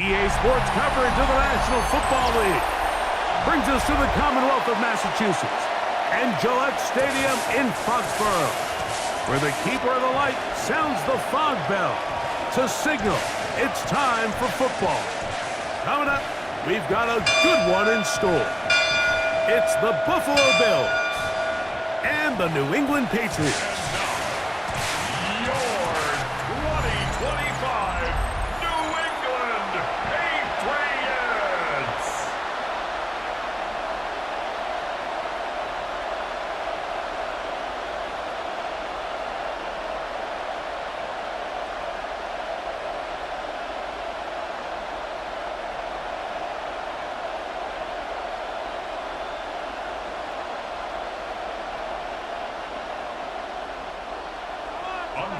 EA Sports coverage of the National Football League brings us to the Commonwealth of Massachusetts and Gillette Stadium in Foxborough, where the keeper of the light sounds the fog bell to signal it's time for football. Coming up, we've got a good one in store. It's the Buffalo Bills and the New England Patriots.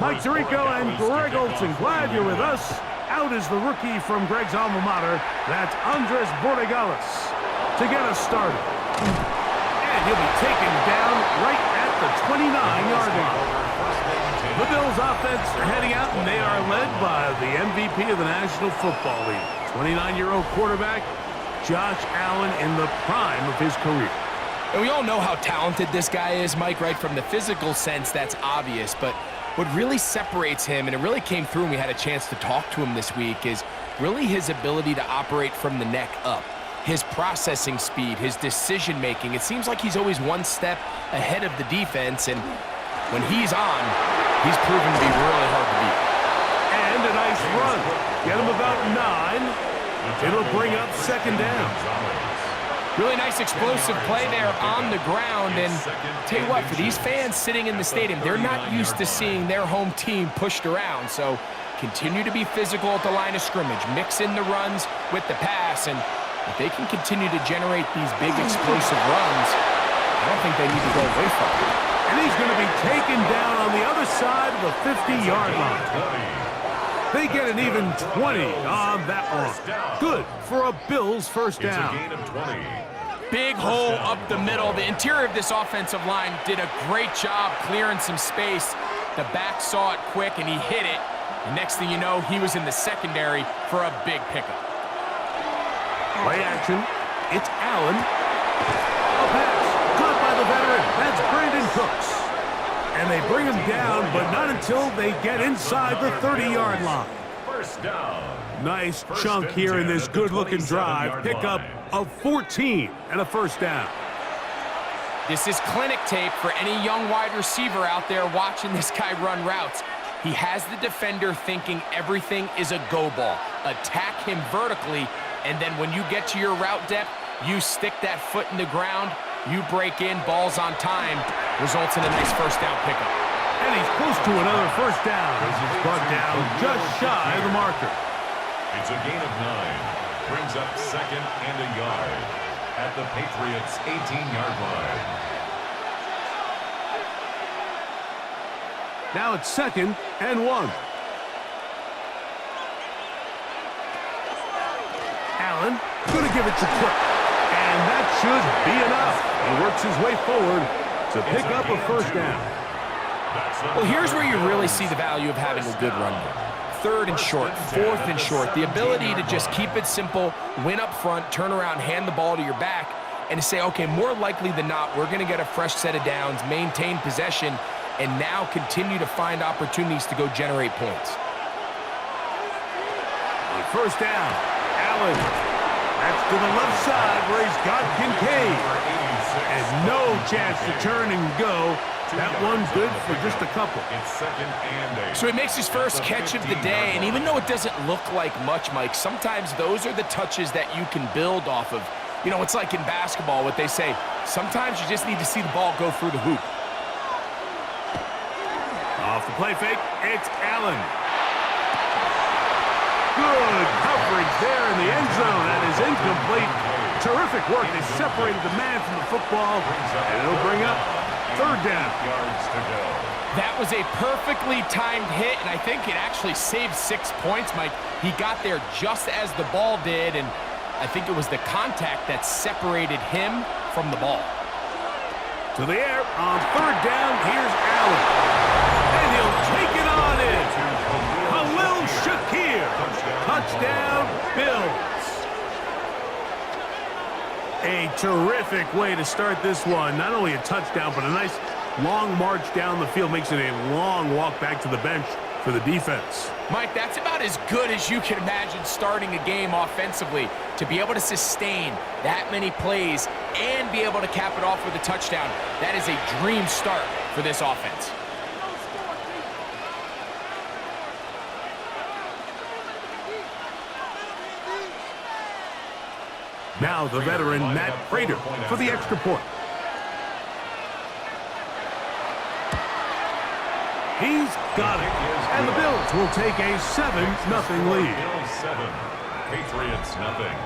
Mike Tirico and Greg Olson, glad you're with us. Out is the rookie from Greg's alma mater. That's Andres Borregales to get us started. And he'll be taken down right at the 29-yard line. The Bills offense are heading out, and they are led by the MVP of the National Football League, 29-year-old quarterback Josh Allen in the prime of his career. And we all know how talented this guy is, Mike, right? From the physical sense, that's obvious, but what really separates him, and it really came through when we had a chance to talk to him this week, is really his ability to operate from the neck up. His processing speed, his decision-making. It seems like he's always one step ahead of the defense, and when he's on, he's proven to be really hard to beat. And a nice run. Get him about 9. It'll bring up second down. Really nice explosive play there on the ground, and tell you what, for these fans sitting in the stadium, they're not used to seeing their home team pushed around, so continue to be physical at the line of scrimmage, mix in the runs with the pass, and if they can continue to generate these big explosive runs, I don't think they need to go away from it. And he's going to be taken down on the other side of the 50-yard line. They get an even 20 on that one. Good for a Bills first down. It's a gain of 20. Big hole up the middle. The interior of this offensive line did a great job clearing some space. The back saw it quick, and he hit it. And next thing you know, he was in the secondary for a big pickup. Play action. It's Allen. A pass. Caught by the veteran. That's Brandon Cooks. And they bring him down, but not until they get inside the 30-yard line. First down. Nice chunk here in this good-looking drive. Pickup of 14 and a first down. This is clinic tape for any young wide receiver out there watching this guy run routes. He has the defender thinking everything is a go ball. Attack him vertically, and then when you get to your route depth, you stick that foot in the ground, you break in, balls on time, results in a nice first down pickup. And he's close to another first down as he's brought down just shy of the marker. It's a gain of 9. Brings up second and a yard at the Patriots' 18-yard line. Now it's second and 1. Allen going to give it to Cook. And that should be enough. He works his way forward to pick up a first down. Well, here's where you really see the value of having a good run game. Third and short, fourth and short. The ability to just keep it simple, win up front, turn around, hand the ball to your back, and to say, okay, more likely than not, we're going to get a fresh set of downs, maintain possession, and now continue to find opportunities to go generate points. On first down, Allen. That's to the left side where he's got Kincaid. And no chance to turn and go. That one's good for just a couple. It's second and 8. So he makes his first catch of the day, and even though it doesn't look like much, Mike, sometimes those are the touches that you can build off of. You know, it's like in basketball, what they say, sometimes you just need to see the ball go through the hoop. Off the play fake, it's Allen. Good coverage there in the end zone. That is incomplete. Terrific work. They separated the man from the football, and it'll bring up third down. Yards to go. That was a perfectly timed hit, and I think it actually saved 6 points, Mike. He got there just as the ball did, and I think it was the contact that separated him from the ball. To the air on third down. Here's Allen. And he'll take it on in. Khalil Shakir Touchdown, Bills. A terrific way to start this one. Not only a touchdown, but a nice long march down the field. Makes it a long walk back to the bench for the defense. Mike, that's about as good as you can imagine starting a game offensively. To be able to sustain that many plays and be able to cap it off with a touchdown, that is a dream start for this offense. Now the veteran Matt Prater for the extra point. He's got it. And the Bills will take a 7-0 lead. Bills 7, Patriots nothing.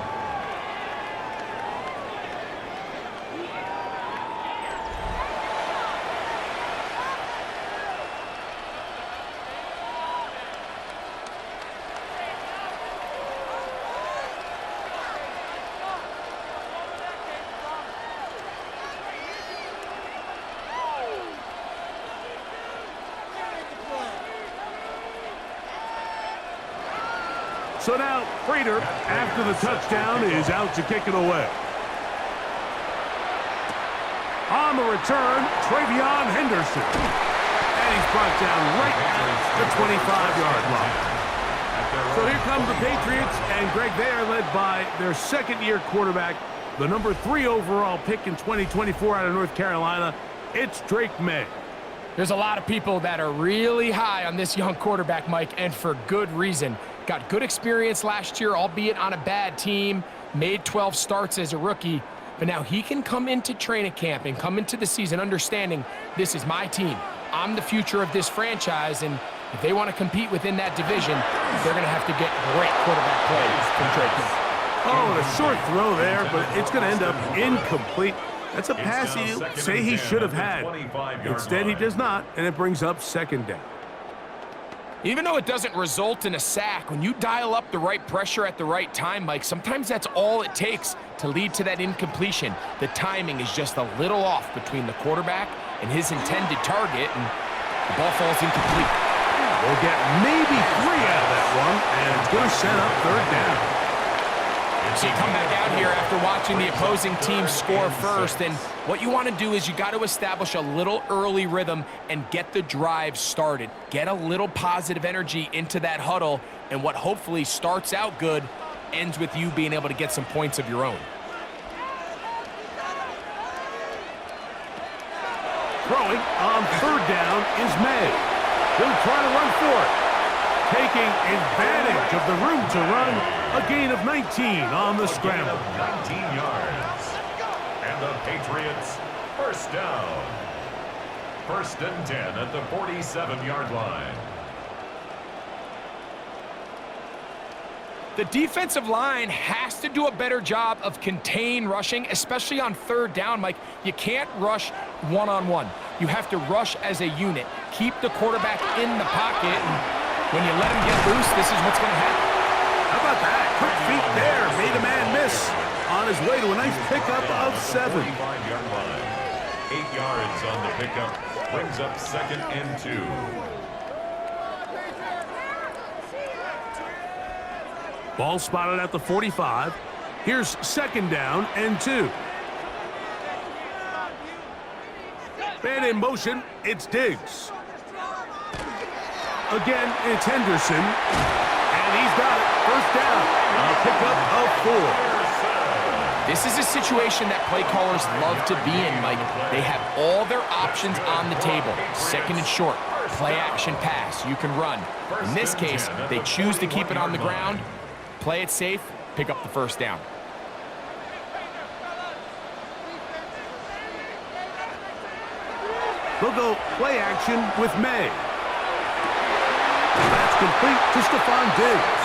So now, Prater, after the touchdown, is out to kick it away. On the return, Travion Henderson. And he's brought down right at the 25-yard line. So here come the Patriots, and Greg, they are led by their second-year quarterback, the number 3 overall pick in 2024 out of North Carolina. It's Drake May. There's a lot of people that are really high on this young quarterback, Mike, and for good reason. Got good experience last year, albeit on a bad team, made 12 starts as a rookie, but now he can come into training camp and come into the season understanding this is my team. I'm the future of this franchise, and if they want to compete within that division, they're going to have to get great quarterback plays from Drake May. Oh, and a short throw there, but it's going to end up incomplete. That's a pass you say he should have had. Instead, he does not, and it brings up second down. Even though it doesn't result in a sack, when you dial up the right pressure at the right time, Mike, sometimes that's all it takes to lead to that incompletion. The timing is just a little off between the quarterback and his intended target, and the ball falls incomplete. They'll get maybe 3 out of that one, and it's going to set up third down. So you come back out here after watching the opposing team score first, and what you want to do is you got to establish a little early rhythm and get the drive started. Get a little positive energy into that huddle, and what hopefully starts out good ends with you being able to get some points of your own. Throwing on third down is May. He'll try to run for it. Taking advantage of the room to run. A gain of 19 on the scramble. 19 yards. And the Patriots first down. First and 10 at the 47-yard line. The defensive line has to do a better job of contain rushing, especially on third down, Mike. You can't rush one-on-one. You have to rush as a unit. Keep the quarterback in the pocket, and when you let him get loose, this is what's going to happen. How about that? Quick feet there. Made a man miss on his way to a nice pickup of 7. 45-yard line. 8 yards on the pickup. Brings up second and 2. Ball spotted at the 45. Here's second down and 2. Man in motion. It's Diggs. Again, it's Henderson. And he's got it. First down. A pickup of 4. This is a situation that play callers love to be in, Mike. They have all their options on the table. Second and short, play action pass. You can run. In this case, they choose to keep it on the ground, play it safe, pick up the first down. They'll go play action with May. That's complete to Stephon Diggs.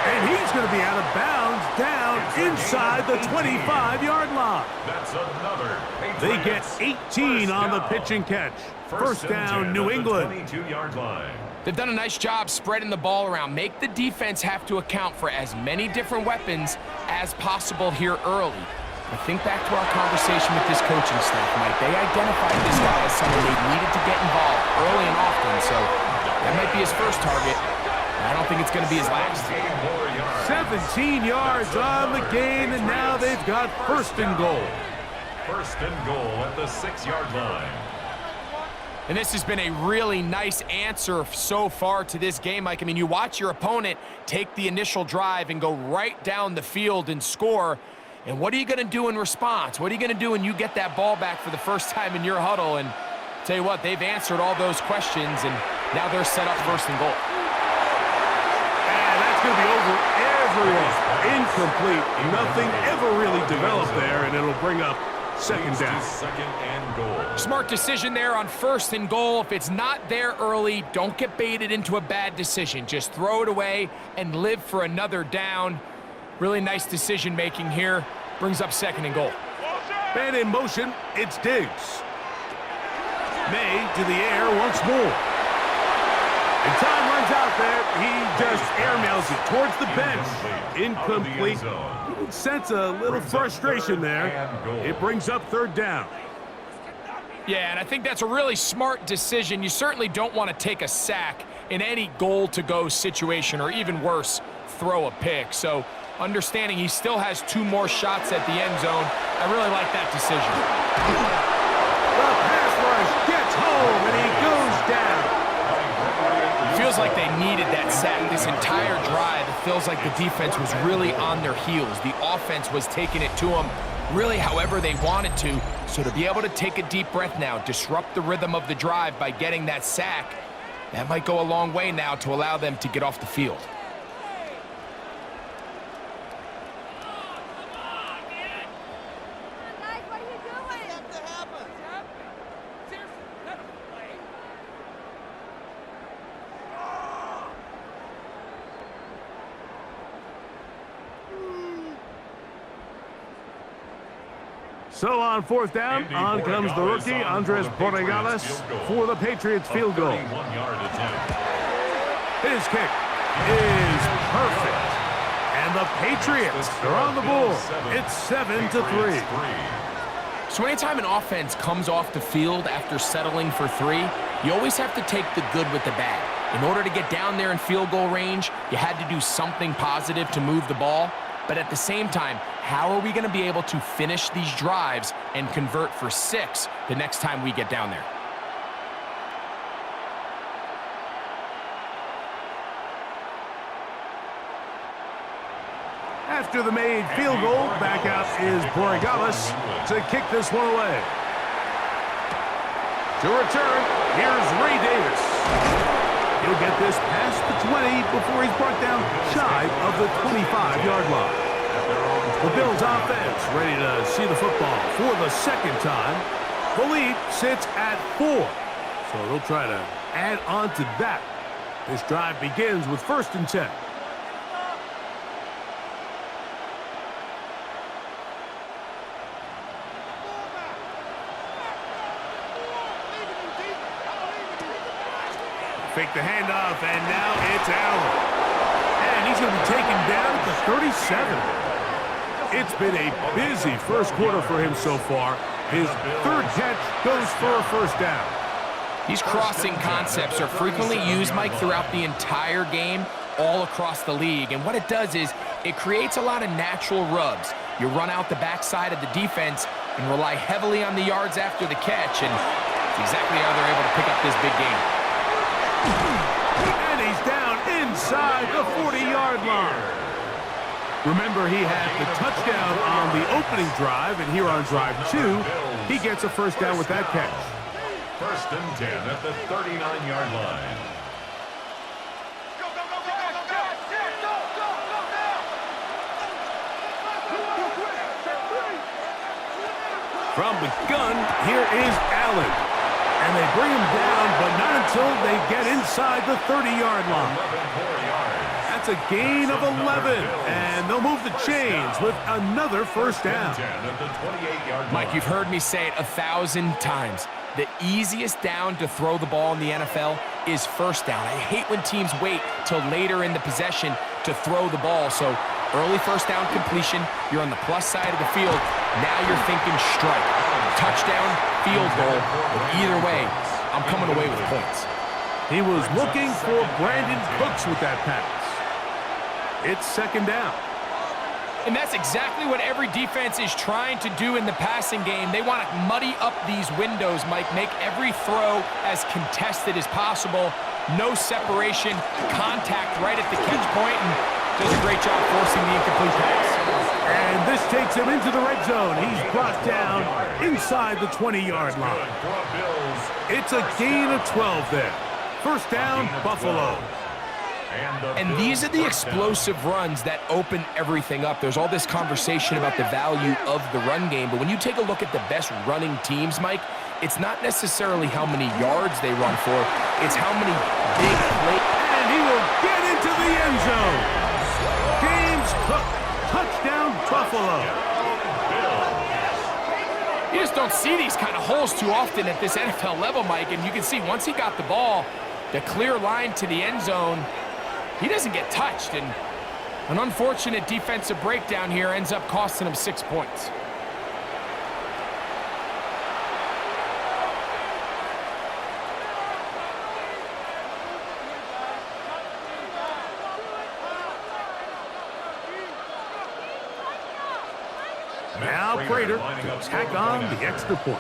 And he's going to be out of bounds down inside the 25-yard line. That's another. They get 18 on the pitch and catch. First down, New England. 22-yard line. They've done a nice job spreading the ball around. Make the defense have to account for as many different weapons as possible here early. But think back to our conversation with this coaching staff, Mike. They identified this guy as someone they needed to get involved early and often, so that might be his first target. I don't think it's going to be his last. 17 yards on the gain, and now they've got first and goal. First and goal at the 6-yard line. And this has been a really nice answer so far to this game, Mike. I mean, you watch your opponent take the initial drive and go right down the field and score. And what are you going to do in response? What are you going to do when you get that ball back for the first time in your huddle? And tell you what, they've answered all those questions, and now they're set up first and goal. And that's going to be over everyone. Incomplete. Nothing ever really developed there, and it'll bring up second down. Second and goal. Smart decision there on first and goal. If it's not there early, don't get baited into a bad decision. Just throw it away and live for another down. Really nice decision making here. Brings up second and goal. Man in motion, it's Diggs. May to the air once more. And time runs out there. He just airmails it towards the bench. Incomplete. You can sense a little frustration there. It brings up third down. Yeah, and I think that's a really smart decision. You certainly don't want to take a sack in any goal-to-go situation, or even worse, throw a pick. So understanding he still has 2 more shots at the end zone, I really like that decision. The pass rush gets home, and he goes down. Feels like they needed that sack this entire drive. It feels like the defense was really on their heels. The offense was taking it to them really however they wanted to. So to be able to take a deep breath now, disrupt the rhythm of the drive by getting that sack, that might go a long way now to allow them to get off the field. So on fourth down, on comes the rookie, Andres Borregales, for the Patriots field goal. His kick is perfect. And the Patriots are on the board. It's 7-3. So anytime an offense comes off the field after settling for 3, you always have to take the good with the bad. In order to get down there in field goal range, you had to do something positive to move the ball. But at the same time, how are we going to be able to finish these drives and convert for 6 the next time we get down there? After the made field goal, back out is Borregales to kick this one away. To return, here's Ray Davis. He'll get this past the 20 before he's brought down shy of the 25-yard line. The Bills offense ready to see the football for the second time. The lead sits at 4. So they'll try to add on to that. This drive begins with first and 10. Fake the handoff, and now it's Allen. And he's going to be taken down at the 37. It's been a busy first quarter for him so far. His third catch goes for a first down. These crossing concepts are frequently used, Mike, throughout the entire game, all across the league. And what it does is it creates a lot of natural rubs. You run out the backside of the defense and rely heavily on the yards after the catch, and it's exactly how they're able to pick up this big game. And he's down inside the 40-yard line. Remember, he had the touchdown on the opening drive, and here on drive 2, he gets a first down with that catch. First and 10 at the 39-yard line. From the gun, here is Allen. And they bring him down, but not until they get inside the 30-yard line. That's a gain of 11, and they'll move the chains with another first down. Mike, you've heard me say it 1,000 times. The easiest down to throw the ball in the NFL is first down. I hate when teams wait till later in the possession to throw the ball. So early first down completion, you're on the plus side of the field. Now you're thinking strike. Touchdown, field goal, but either way, I'm coming away with points. He was looking for Brandon Cooks with that pass. It's second down. And that's exactly what every defense is trying to do in the passing game. They want to muddy up these windows, Mike, make every throw as contested as possible. No separation, contact right at the catch point, and does a great job forcing the incomplete pass. And this takes him into the red zone. He's brought down inside the 20-yard line. It's a gain of 12 there. First down, Buffalo. And these are the explosive runs that open everything up. There's all this conversation about the value of the run game, but when you take a look at the best running teams, Mike, it's not necessarily how many yards they run for, it's how many big plays. And he will get into the end zone. James Cook, touchdown Buffalo. You just don't see these kind of holes too often at this NFL level, Mike, and you can see once he got the ball, the clear line to the end zone, he doesn't get touched, and an unfortunate defensive breakdown here ends up costing him 6 points. Now Prater to tack on the extra point.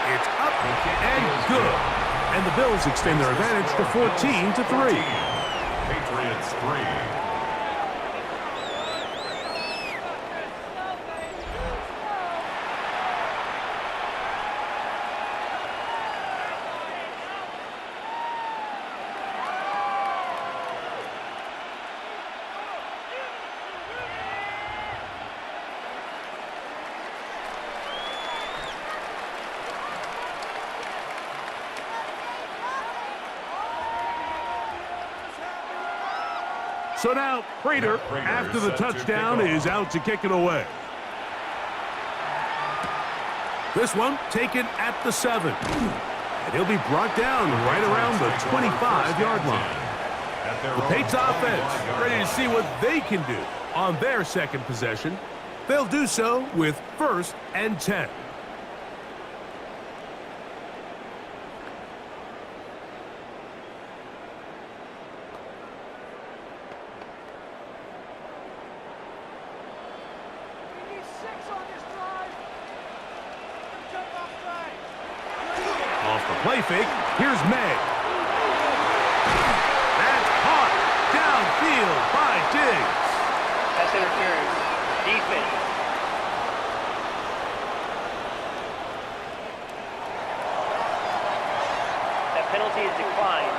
It's up and good. And the Bills extend their advantage to 14-3. Patriots 3. So now Prater, after the touchdown, is out to kick it away. This one taken at the 7. And he'll be brought down right around the 25-yard line. The Patriots offense ready to see what they can do on their second possession. They'll do so with 1st and 10. Play fake. Here's May. That's caught downfield by Diggs. That's interference. Defense. That penalty is declined.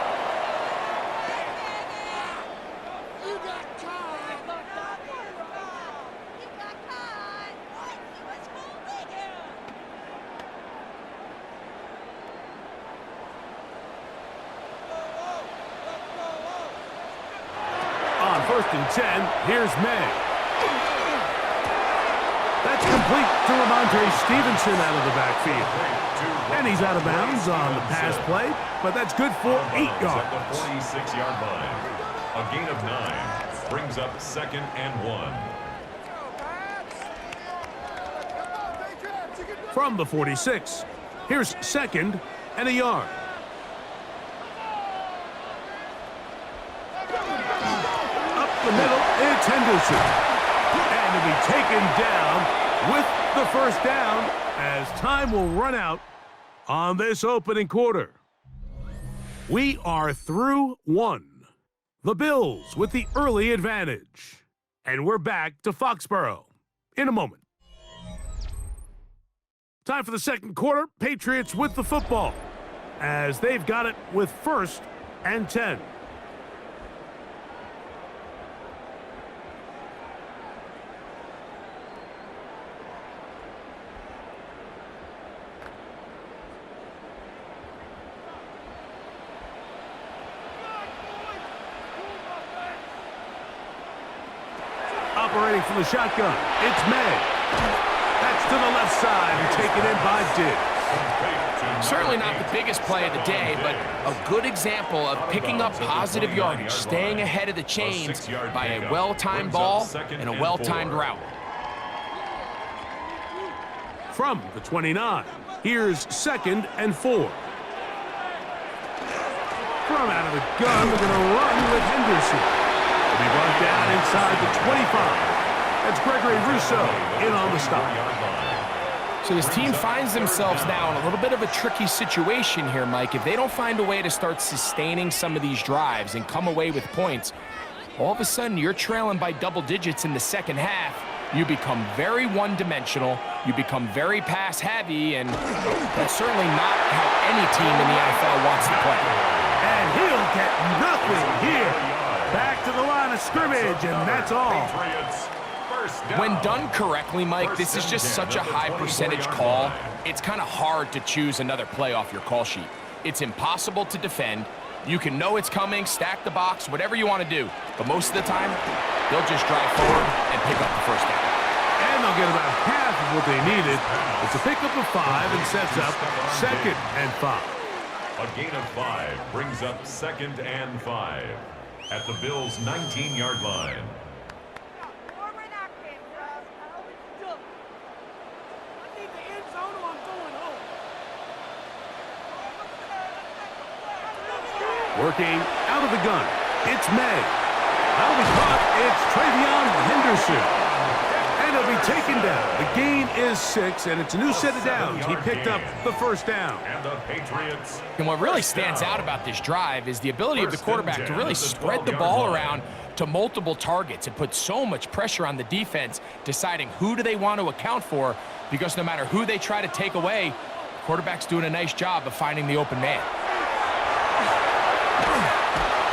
First and 10, here's May. That's complete to Ramondre Stevenson out of the backfield. And he's out of bounds on the pass play, but that's good for 8 yards. At the 46-yard line. A gain of 9 brings up 2nd and 1. From the 46, here's 2nd and a yard. The middle, it's Henderson. And to be taken down with the first down as time will run out on this opening quarter. We are through 1. The Bills with the early advantage. And we're back to Foxborough in a moment. Time for the second quarter. Patriots with the football as they've got it with 1st and 10. Operating from the shotgun, it's May. That's to the left side and taken in by Diggs. Certainly not the biggest play of the day, but a good example of picking up positive yardage, staying ahead of the chains by a well-timed ball and a well-timed route. from the 29. Here's 2nd and 4. From out of the gun, they're going to run with Henderson. He'll be brought down inside the 25. That's Gregory Rousseau in on the stop. So this team finds themselves now in a little bit of a tricky situation here, Mike. If they don't find a way to start sustaining some of these drives and come away with points, all of a sudden you're trailing by double digits in the second half. You become very one-dimensional, you become very pass-heavy, and that's certainly not how any team in the NFL wants to play. And he'll get nothing here. Back to the line of scrimmage, and that's all. When done correctly, Mike, this is just such a high percentage call. It's kind of hard to choose another play off your call sheet. It's impossible to defend. You can know it's coming, stack the box, whatever you want to do. But most of the time, they'll just drive forward and pick up the first down. And they'll get about half of what they needed. It's a pickup of 5 and sets up 2nd and 5. A gain of 5 brings up 2nd and 5 at the Bills' 19-yard line. Working out of the gun, it's May. That'll be caught, it's Travion Henderson. And he'll be taken down. The gain is 6, and it's a new set of downs. He picked up the first down. And the Patriots. And what really stands out about this drive is the ability of the quarterback to really spread the ball around to multiple targets. It puts so much pressure on the defense, deciding who do they want to account for, because no matter who they try to take away, the quarterback's doing a nice job of finding the open man.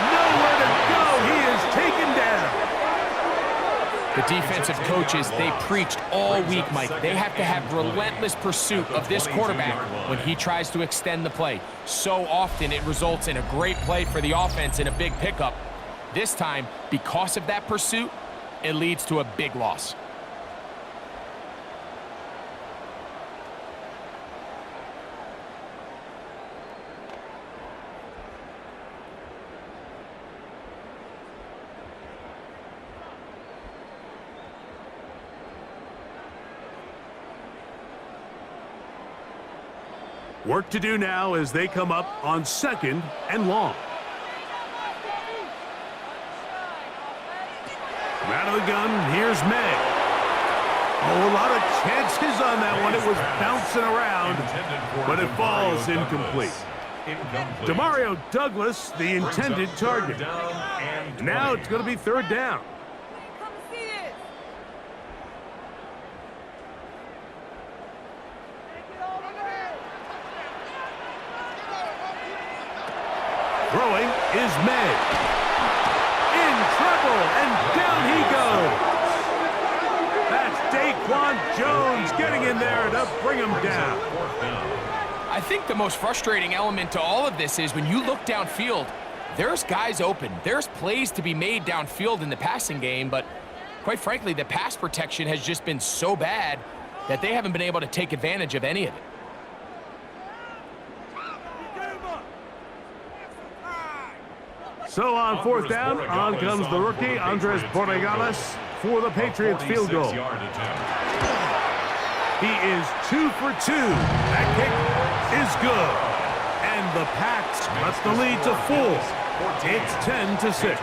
Nowhere to go. He is taken down. The defensive coaches, they preached all week, Mike. They have to have relentless pursuit of this quarterback when he tries to extend the play. So often it results in a great play for the offense and a big pickup. This time, because of that pursuit, it leads to a big loss. Work to do now as they come up on 2nd and long. From out of the gun, here's May. Oh, a lot of chances on that one. It was bouncing around, but it falls incomplete. Demario Douglas, the intended target. Now it's going to be 3rd down. Throwing is May. In trouble, and down he goes. That's Daquan Jones getting in there to bring him down. I think the most frustrating element to all of this is when you look downfield, there's guys open. There's plays to be made downfield in the passing game, but quite frankly, the pass protection has just been so bad that they haven't been able to take advantage of any of it. So on 4th down, on comes the rookie, Andres Borregales, for the Patriots field goal. He is 2 for 2. That kick is good. And the Pats lets the lead to 4. It's 10-6.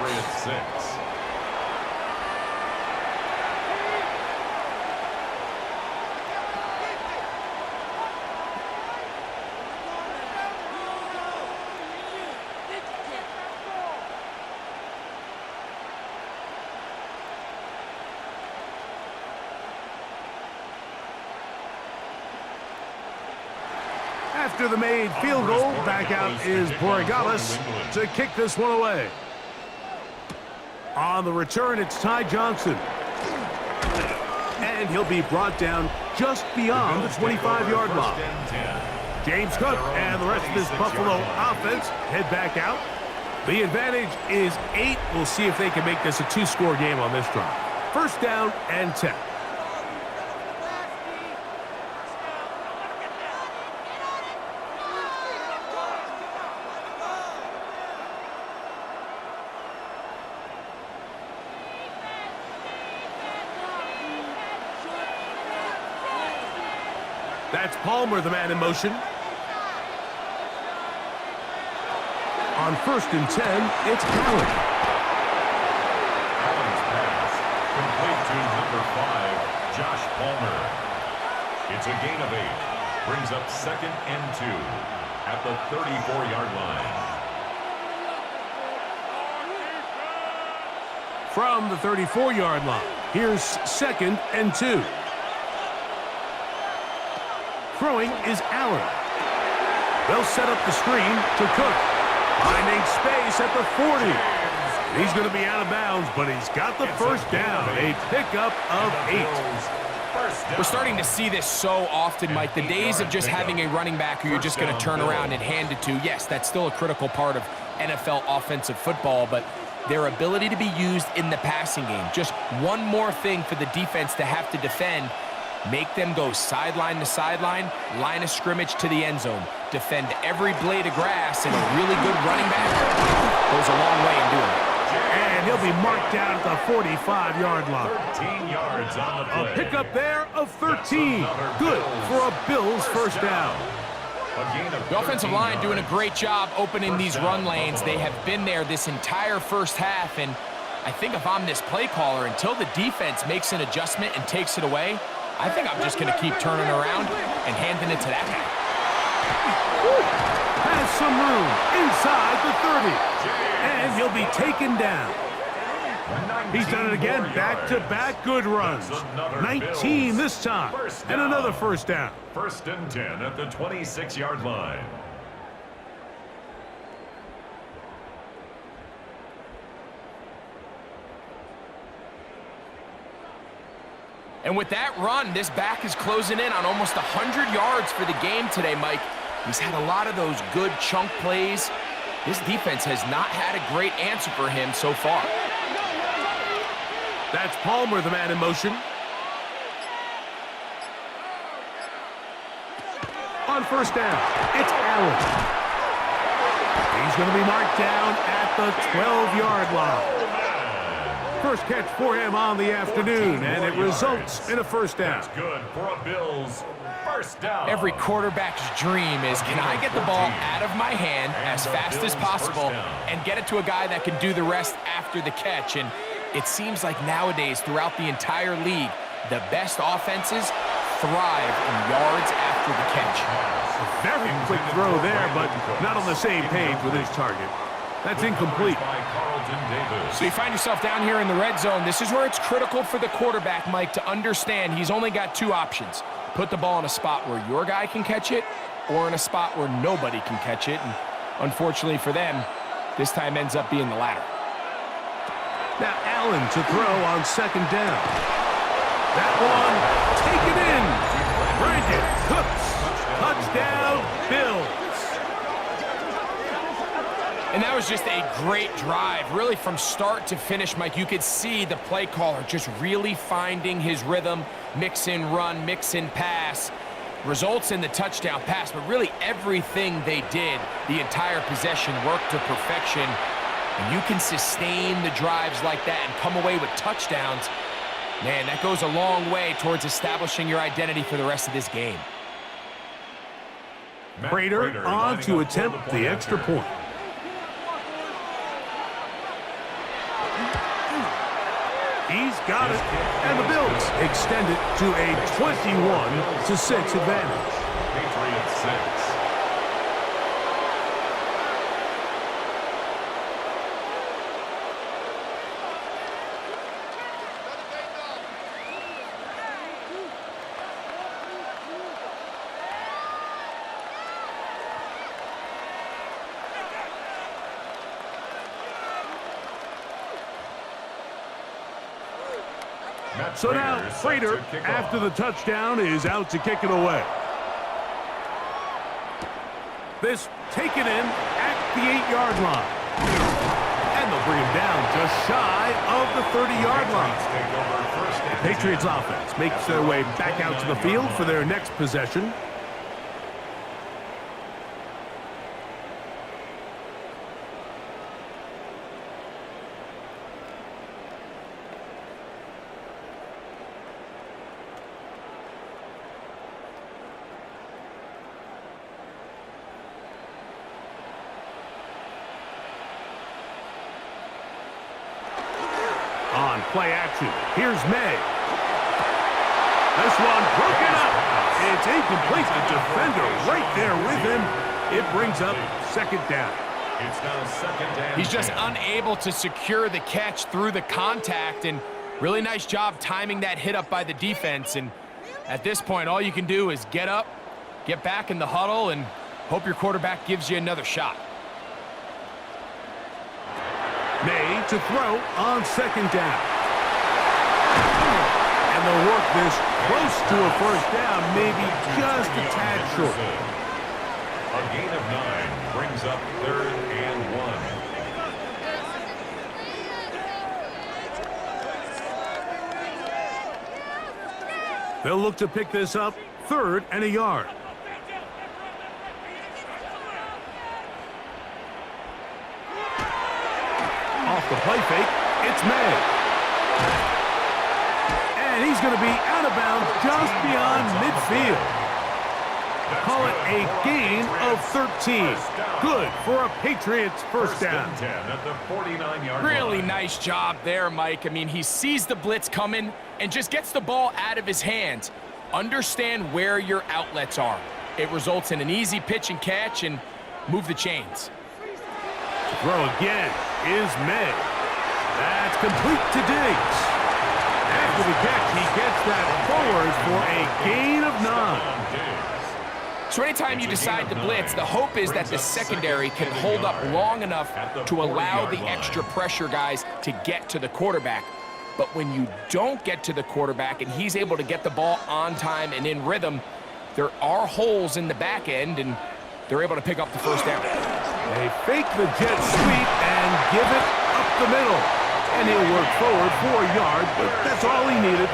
After the made field goal, back out is Borregales to kick this one away. On the return, it's Ty Johnson. And he'll be brought down just beyond the 25-yard line. James Cook and the rest of this Buffalo offense head back out. The advantage is 8. We'll see if they can make this a 2-score game on this drive. 1st down and 10. That's Palmer, the man in motion. On 1st and 10, it's Allen. Allen's pass complete to number 5, Josh Palmer. It's a gain of 8. Brings up 2nd and 2 at the 34-yard line. From the 34-yard line, here's 2nd and 2. Throwing is Allen. They'll set up the screen to Cook. Finding space at the 40. He's going to be out of bounds, but he's got the first down. A pickup of 8. We're starting to see this so often, Mike. The days of just having a running back who you're just going to turn around and hand it to, yes, that's still a critical part of NFL offensive football, but their ability to be used in the passing game, just one more thing for the defense to have to defend, make them go sideline to sideline, line of scrimmage to the end zone, defend every blade of grass, and a really good running back goes a long way in doing it. And he'll be marked down at the 45-yard line. 13 yards on the play. A pickup there of 13. Good for a Bills first down. The offensive line doing a great job opening these run lanes. They have been there this entire first half, and I think if I'm this play caller, until the defense makes an adjustment and takes it away, I think I'm just going to keep turning around and handing it to that guy. Has some room inside the 30. And he'll be taken down. He's done it again. Back-to-back good runs. 19 this time. And another first down. 1st and 10 at the 26-yard line. And with that run, this back is closing in on almost 100 yards for the game today, Mike. He's had a lot of those good chunk plays. This defense has not had a great answer for him so far. That's Palmer, the man in motion. On first down, it's Allen. He's going to be marked down at the 12-yard line. First catch for him on the afternoon, and it results in a first down. That's good for a Bills first down. Every quarterback's dream is, can I get the ball out of my hand as fast as possible and get it to a guy that can do the rest after the catch? And it seems like nowadays, throughout the entire league, the best offenses thrive in yards after the catch. A very quick throw there, but not on the same page with his target. That's incomplete. So you find yourself down here in the red zone. This is where it's critical for the quarterback, Mike, to understand he's only got 2 options. Put the ball in a spot where your guy can catch it, or in a spot where nobody can catch it. And unfortunately for them, this time ends up being the latter. Now Allen to throw on 2nd down. That one taken in. Brandon Cooks. Touchdown, Bills. And that was just a great drive, really from start to finish, Mike. You could see the play caller just really finding his rhythm, mix in run, mix in pass, results in the touchdown pass, but really everything they did, the entire possession worked to perfection. And you can sustain the drives like that and come away with touchdowns. Man, that goes a long way towards establishing your identity for the rest of this game. Prater on to attempt the extra point. He's got it, and the Bills extend it to a 21-6 advantage. Patriots 6. So now, Prater, after the touchdown, is out to kick it away. This taken in at the 8-yard line. And they'll bring him down just shy of the 30-yard line. The Patriots offense makes their way back out to the field for their next possession. On play action, here's May. This one broken up. It's incomplete. The defender right there with him. It brings up second down. It's now second and He's just 10. unable to secure the catch through the contact, and really nice job timing that hit up by the defense. And at this point, all you can do is get up, get back in the huddle, and hope your quarterback gives you another shot. May to throw on second down. And they'll work this close to a first down, maybe just a tad short. A gain of 9 brings up third and 1. They'll look to pick this up, third and a yard. Off the play fake, it's May. And he's going to be out of bounds just beyond midfield. Call it a gain of 13. Good for a Patriots first down. First and 10 at the 49-yard line. Really nice job there, Mike. I mean, he sees the blitz coming and just gets the ball out of his hands. Understand where your outlets are. It results in an easy pitch and catch and move the chains. Throw again is May. That's complete to Diggs. After the catch, he gets that forward for a gain of 9. So anytime you decide to blitz, the hope is that the secondary can hold up long enough to allow the extra pressure guys to get to the quarterback. But when you don't get to the quarterback and he's able to get the ball on time and in rhythm, there are holes in the back end, and they're able to pick up the first down. They fake the jet sweep and give it up the middle. And he'll work forward for a yard, but that's all he needed.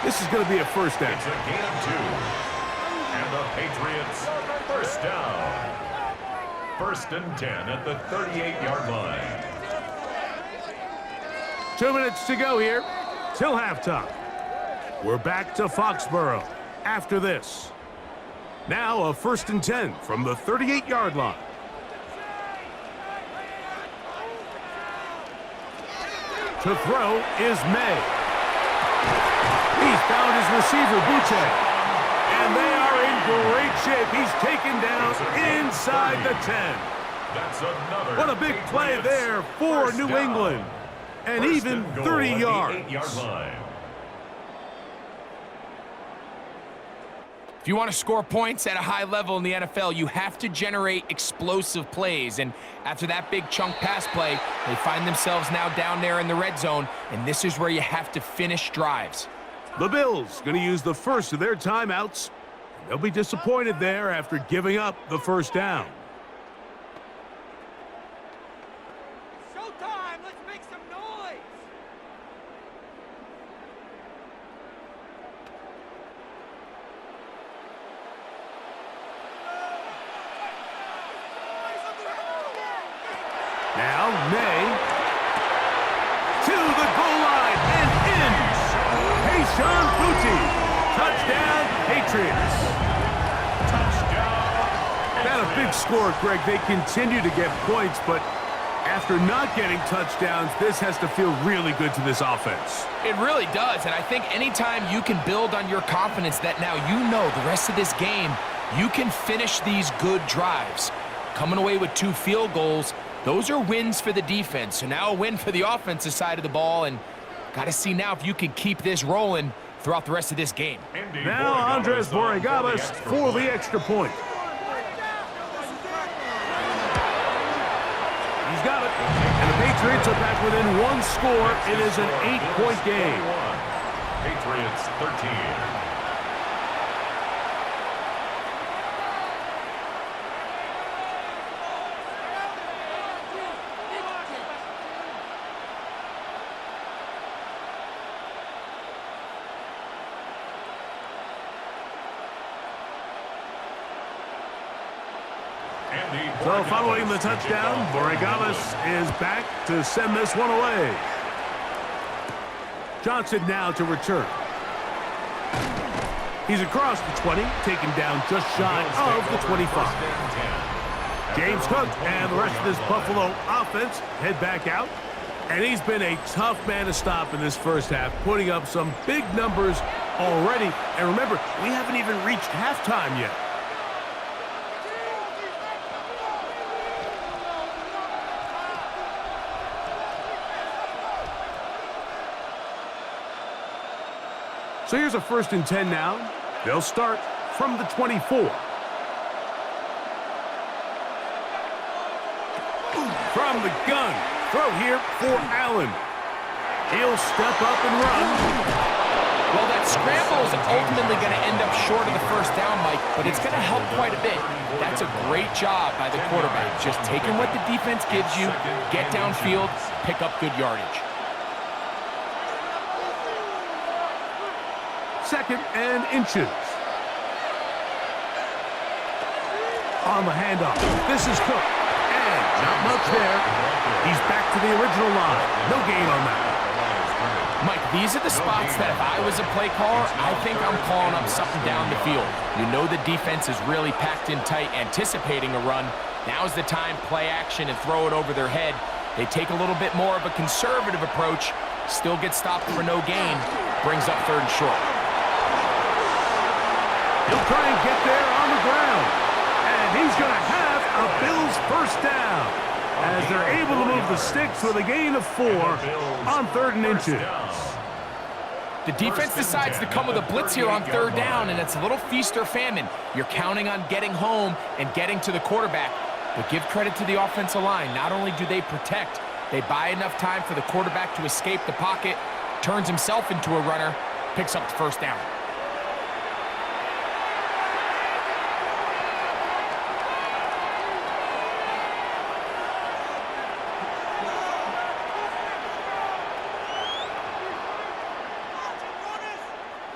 This is going to be a first down. It's a gain of 2. And the Patriots first down. First and 10 at the 38-yard line. 2 minutes to go here till halftime. We're back to Foxborough after this. Now a first and 10 from the 38-yard line. To throw is May. He's found his receiver, Boucher. And they are in great shape. He's taken down inside the 10. That's another. What a big play there for first New down. England. And First even and goal 30 at the yards. 8-yard line. If you want to score points at a high level in the NFL, you have to generate explosive plays. And after that big chunk pass play, they find themselves now down there in the red zone, and this is where you have to finish drives. The Bills going to use the first of their timeouts. They'll be disappointed there after giving up the first down. Showtime! Let's make some noise! Now May to the goal line and in. Payshawn Boutte. Touchdown, Patriots. Not a big score, Greg. They continue to get points, but after not getting touchdowns, this has to feel really good to this offense. It really does, and I think anytime you can build on your confidence that now you know the rest of this game, you can finish these good drives. Coming away with 2 field goals, those are wins for the defense. So now a win for the offensive side of the ball, and got to see now if you can keep this rolling throughout the rest of this game. Now Andres Borregales for the extra point. He's got it. And the Patriots are back within 1 score. It is an 8-point game. Patriots 13. So following the touchdown, Borregales is back to send this one away. Johnson now to return. He's across the 20, taken down just shy of the 25. James Cook and the rest of this Buffalo offense head back out. And he's been a tough man to stop in this first half, putting up some big numbers already. And remember, we haven't even reached halftime yet. So here's a 1st and 10 now. They'll start from the 24. From the gun. Throw here for Allen. He'll step up and run. Well, that scramble is ultimately going to end up short of the first down, Mike, but it's going to help quite a bit. That's a great job by the quarterback. Just taking what the defense gives you, get downfield, pick up good yardage. 2nd and inches. On the handoff. This is Cook. And not much there. He's back to the original line. No gain on that. Mike, these are the spots that if I was a play caller, I think I'm calling up something down the field. You know the defense is really packed in tight, anticipating a run. Now's the time, play action and throw it over their head. They take a little bit more of a conservative approach, still get stopped for no gain, brings up 3rd and short. He'll try and get there on the ground. And he's going to have a Bills 1st down, as they're able to move the sticks with a gain of 4 on 3rd and inches. The defense decides to come with a blitz here on 3rd down, and it's a little feast or famine. You're counting on getting home and getting to the quarterback. But give credit to the offensive line. Not only do they protect, they buy enough time for the quarterback to escape the pocket, turns himself into a runner, picks up the 1st down.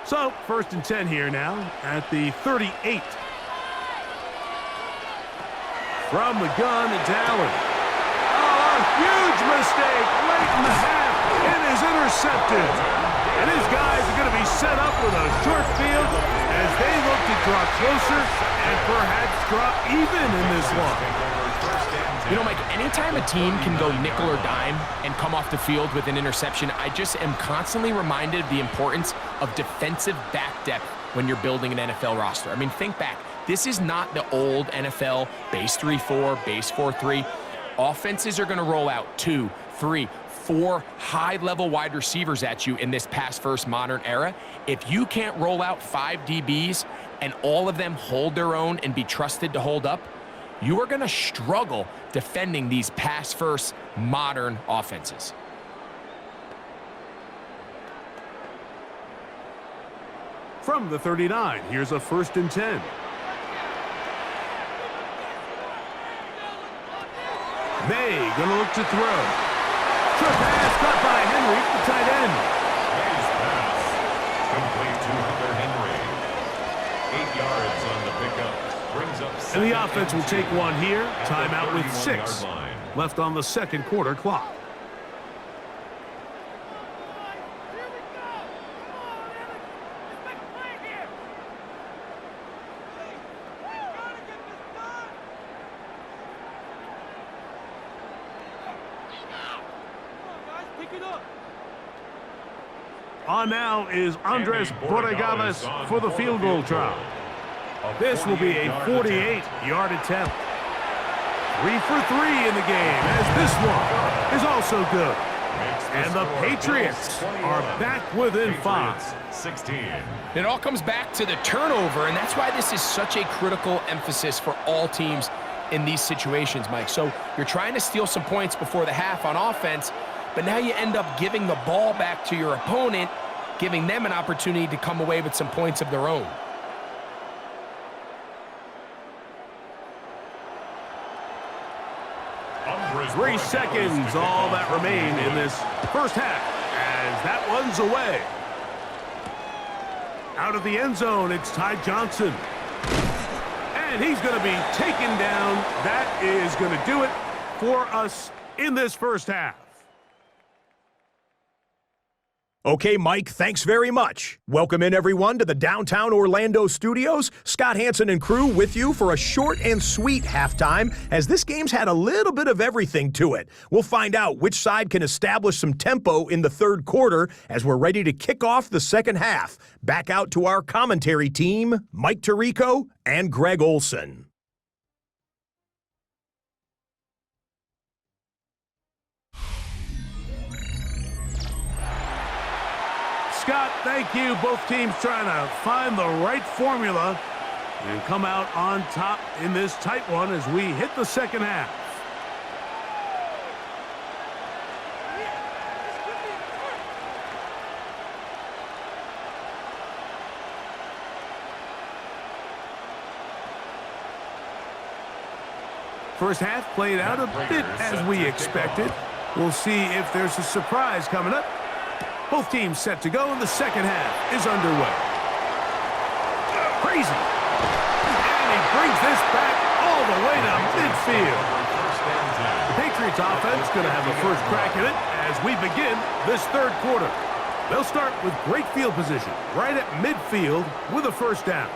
So, 1st and 10 here now at the 38. From the gun, it's Allen. Oh, a huge mistake late in the half. It is intercepted. And his guys are going to be set up with a short field as they look to draw closer and perhaps draw even in this one. You know, Mike, anytime a team can go nickel or dime and come off the field with an interception, I just am constantly reminded of the importance of defensive back depth when you're building an NFL roster. I mean, think back. This is not the old NFL base 3-4, base 4-3. Offenses are going to roll out 2, 3, 4 high-level wide receivers at you in this pass-first modern era. If you can't roll out 5 DBs and all of them hold their own and be trusted to hold up, you are going to struggle defending these pass-first modern offenses. From the 39, here's a 1st and 10. May going to look to throw. Short pass caught by Henry, the tight end. Nice pass. Complete to Hunter Henry. 8 yards on the pickup. Brings up And the offense will take one here. Timeout with 6 left on the 2nd quarter clock. On now is Andres Borregales for the field goal try. This will be a 48-yard attempt. 3 for 3 in the game, as this one is also good. And the Patriots are back within 5. 16. It all comes back to the turnover, and that's why this is such a critical emphasis for all teams in these situations, Mike. So you're trying to steal some points before the half on offense, but now you end up giving the ball back to your opponent, giving them an opportunity to come away with some points of their own. Three seconds, all that remain in this first half, as that one's away. Out of the end zone, it's Ty Johnson. And he's going to be taken down. That is going to do it for us in this first half. Okay, Mike, thanks very much. Welcome in, everyone, to the downtown Orlando studios. Scott Hansen and crew with you for a short and sweet halftime, as this game's had a little bit of everything to it. We'll find out which side can establish some tempo in the third quarter as we're ready to kick off the second half. Back out to our commentary team, Mike Tirico and Greg Olson. Scott, thank you. Both teams trying to find the right formula and come out on top in this tight one as we hit the second half. First half played out a bit as we expected. We'll see if there's a surprise coming up. Both teams set to go, and the second half is underway. Crazy. And he brings this back all the way to midfield. The Patriots offense going to have the first crack at it as we begin this third quarter. They'll start with great field position right at midfield with a first down.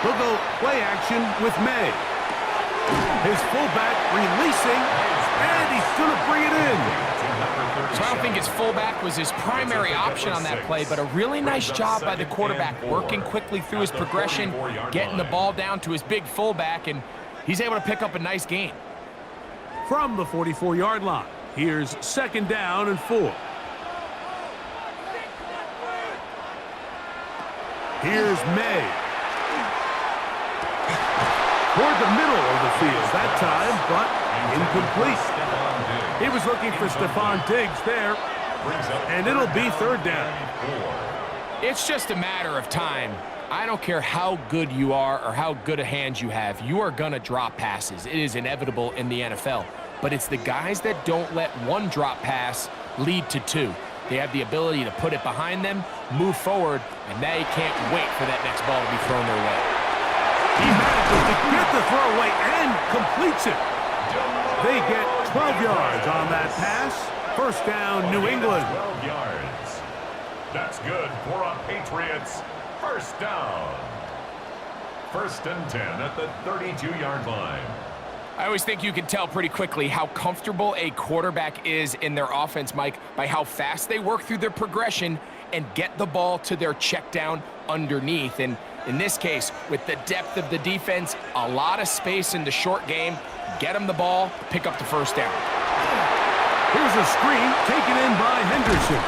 He'll go play action with May. His fullback releasing, and he's going to bring it in. So I don't think his fullback was his primary option on that play, but a really nice job by the quarterback, working quickly through his progression, getting the ball down to his big fullback, and he's able to pick up a nice gain. From the 44-yard line, here's second down and 4. Here's May. Toward the middle of the field that time, but incomplete. He was looking for Stephon Diggs there, and it'll be third down. It's just a matter of time. I don't care how good you are or how good a hand you have. You are going to drop passes. It is inevitable in the NFL. But it's the guys that don't let one drop pass lead to two. They have the ability to put it behind them, move forward, and they can't wait for that next ball to be thrown their way. He manages to get the throw away and completes it. They get 12 yards on that pass. First down, New England. 12 yards. That's good for a Patriots first down. First and 10 at the 32-yard line. I always think you can tell pretty quickly how comfortable a quarterback is in their offense, Mike, by how fast they work through their progression and get the ball to their check down underneath. And in this case, with the depth of the defense, a lot of space in the short game, get them the ball, pick up the first down. Here's a screen taken in by Henderson.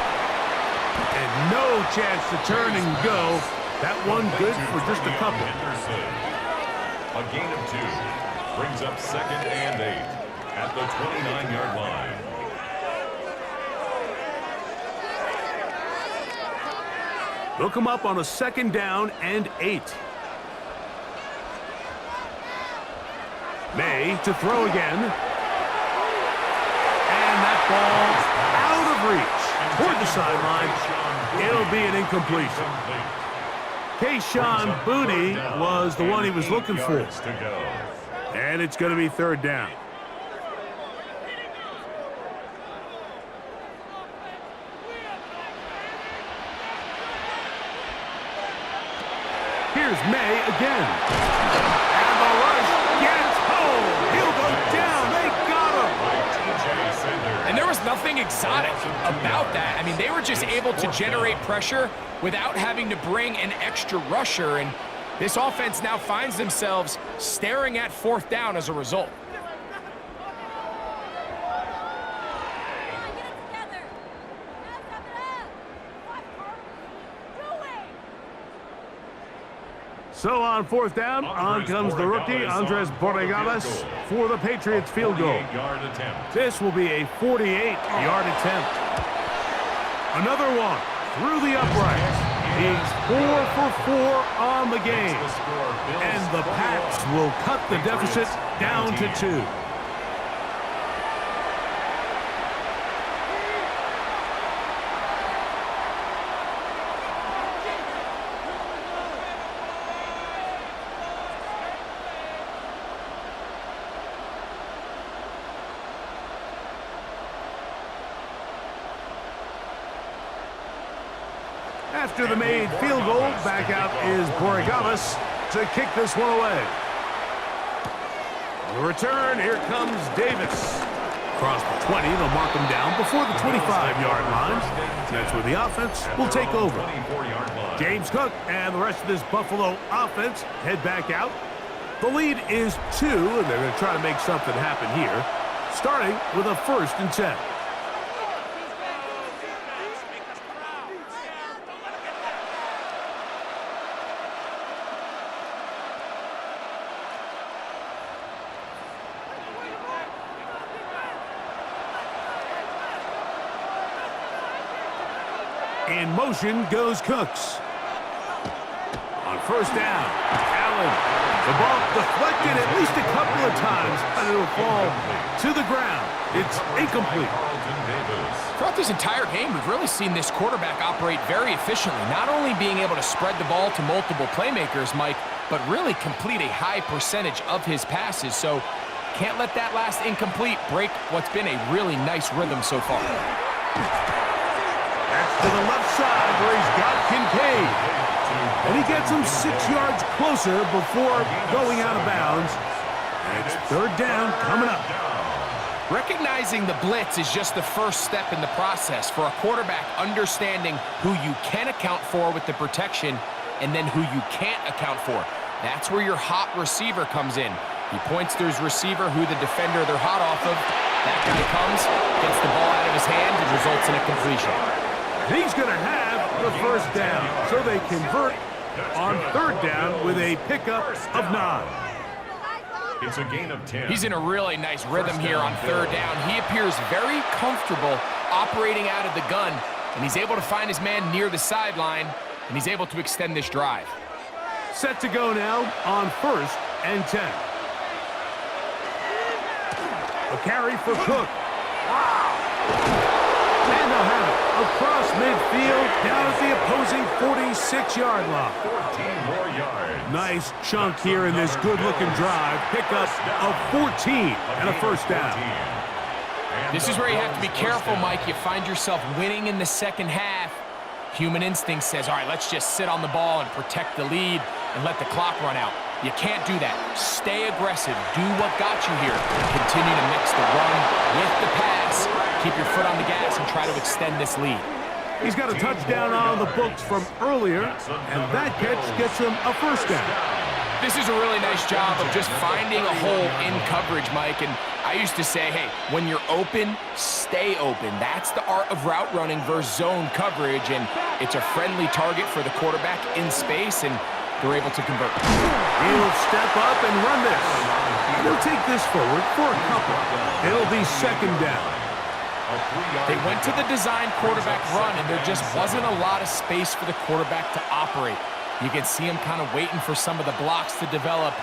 And no chance to turn and go. That one good for just a couple. Henderson. A gain of 2 brings up second and 8 at the 29-yard line. They'll come up on a second down and 8. May to throw again. And that ball's out of reach. Toward the sideline. It'll be an incompletion. Kayshon Boutte was the one he was looking for. And it's going to be third down. Here's May again. And the rush gets home. He'll go down. They got him. And there was nothing exotic about that. I mean, they were just able to generate pressure without having to bring an extra rusher. And this offense now finds themselves staring at fourth down as a result. So on fourth down, on comes the rookie, Andres Borregales, for the Patriots field goal. This will be a 48-yard attempt. Another one through the uprights. He's 4 for 4 on the game. And the Pats will cut the deficit down to 2. After the made field goal, back out is Borregales to kick this one away. On the return, here comes Davis. Across the 20, they'll mark him down before the 25-yard line. That's where the offense will take over. James Cook and the rest of this Buffalo offense head back out. The lead is 2, and they're going to try to make something happen here, starting with a 1st and 10. In motion goes Cooks. On 1st down, Allen. The ball deflected at least a couple of times, and it'll fall to the ground. It's incomplete. Throughout this entire game, we've really seen this quarterback operate very efficiently, not only being able to spread the ball to multiple playmakers, Mike, but really complete a high percentage of his passes. So can't let that last incomplete break what's been a really nice rhythm so far. That's to the left side where he's got Kincaid. And he gets him 6 yards closer before going out of bounds. It's 3rd down coming up. Recognizing the blitz is just the first step in the process for a quarterback understanding who you can account for with the protection and then who you can't account for. That's where your hot receiver comes in. He points to his receiver who the defender they're hot off of. That guy comes, gets the ball out of his hand, and results in a completion. He's going to have the 1st down, so they convert on 3rd down with a pickup of 9. It's a gain of 10. He's in a really nice rhythm here on 3rd down. He appears very comfortable operating out of the gun, and he's able to find his man near the sideline, and he's able to extend this drive. Set to go now on 1st and 10. A carry for Cook. And they'll have it across midfield, down at the opposing 46-yard line. 14 more yards. Nice chunk here in this good-looking drive. Pickup of 14 and a 1st down. This is where you have to be careful, Mike. You find yourself winning in the 2nd half. Human instinct says, all right, let's just sit on the ball and protect the lead and let the clock run out. You can't do that. Stay aggressive. Do what got you here. Continue to mix the run with the pass. Keep your foot on the gas and try to extend this lead. He's got a touchdown on the books from earlier, and that catch gets him a 1st down. This is a really nice job of just finding a hole in coverage, Mike. And I used to say, hey, when you're open, stay open. That's the art of route running versus zone coverage, and it's a friendly target for the quarterback in space, and they're able to convert. He'll step up and run this. He'll take this forward for a couple. It'll be 2nd down. They went to the design quarterback run, and there just wasn't a lot of space for the quarterback to operate. You can see him kind of waiting for some of the blocks to develop.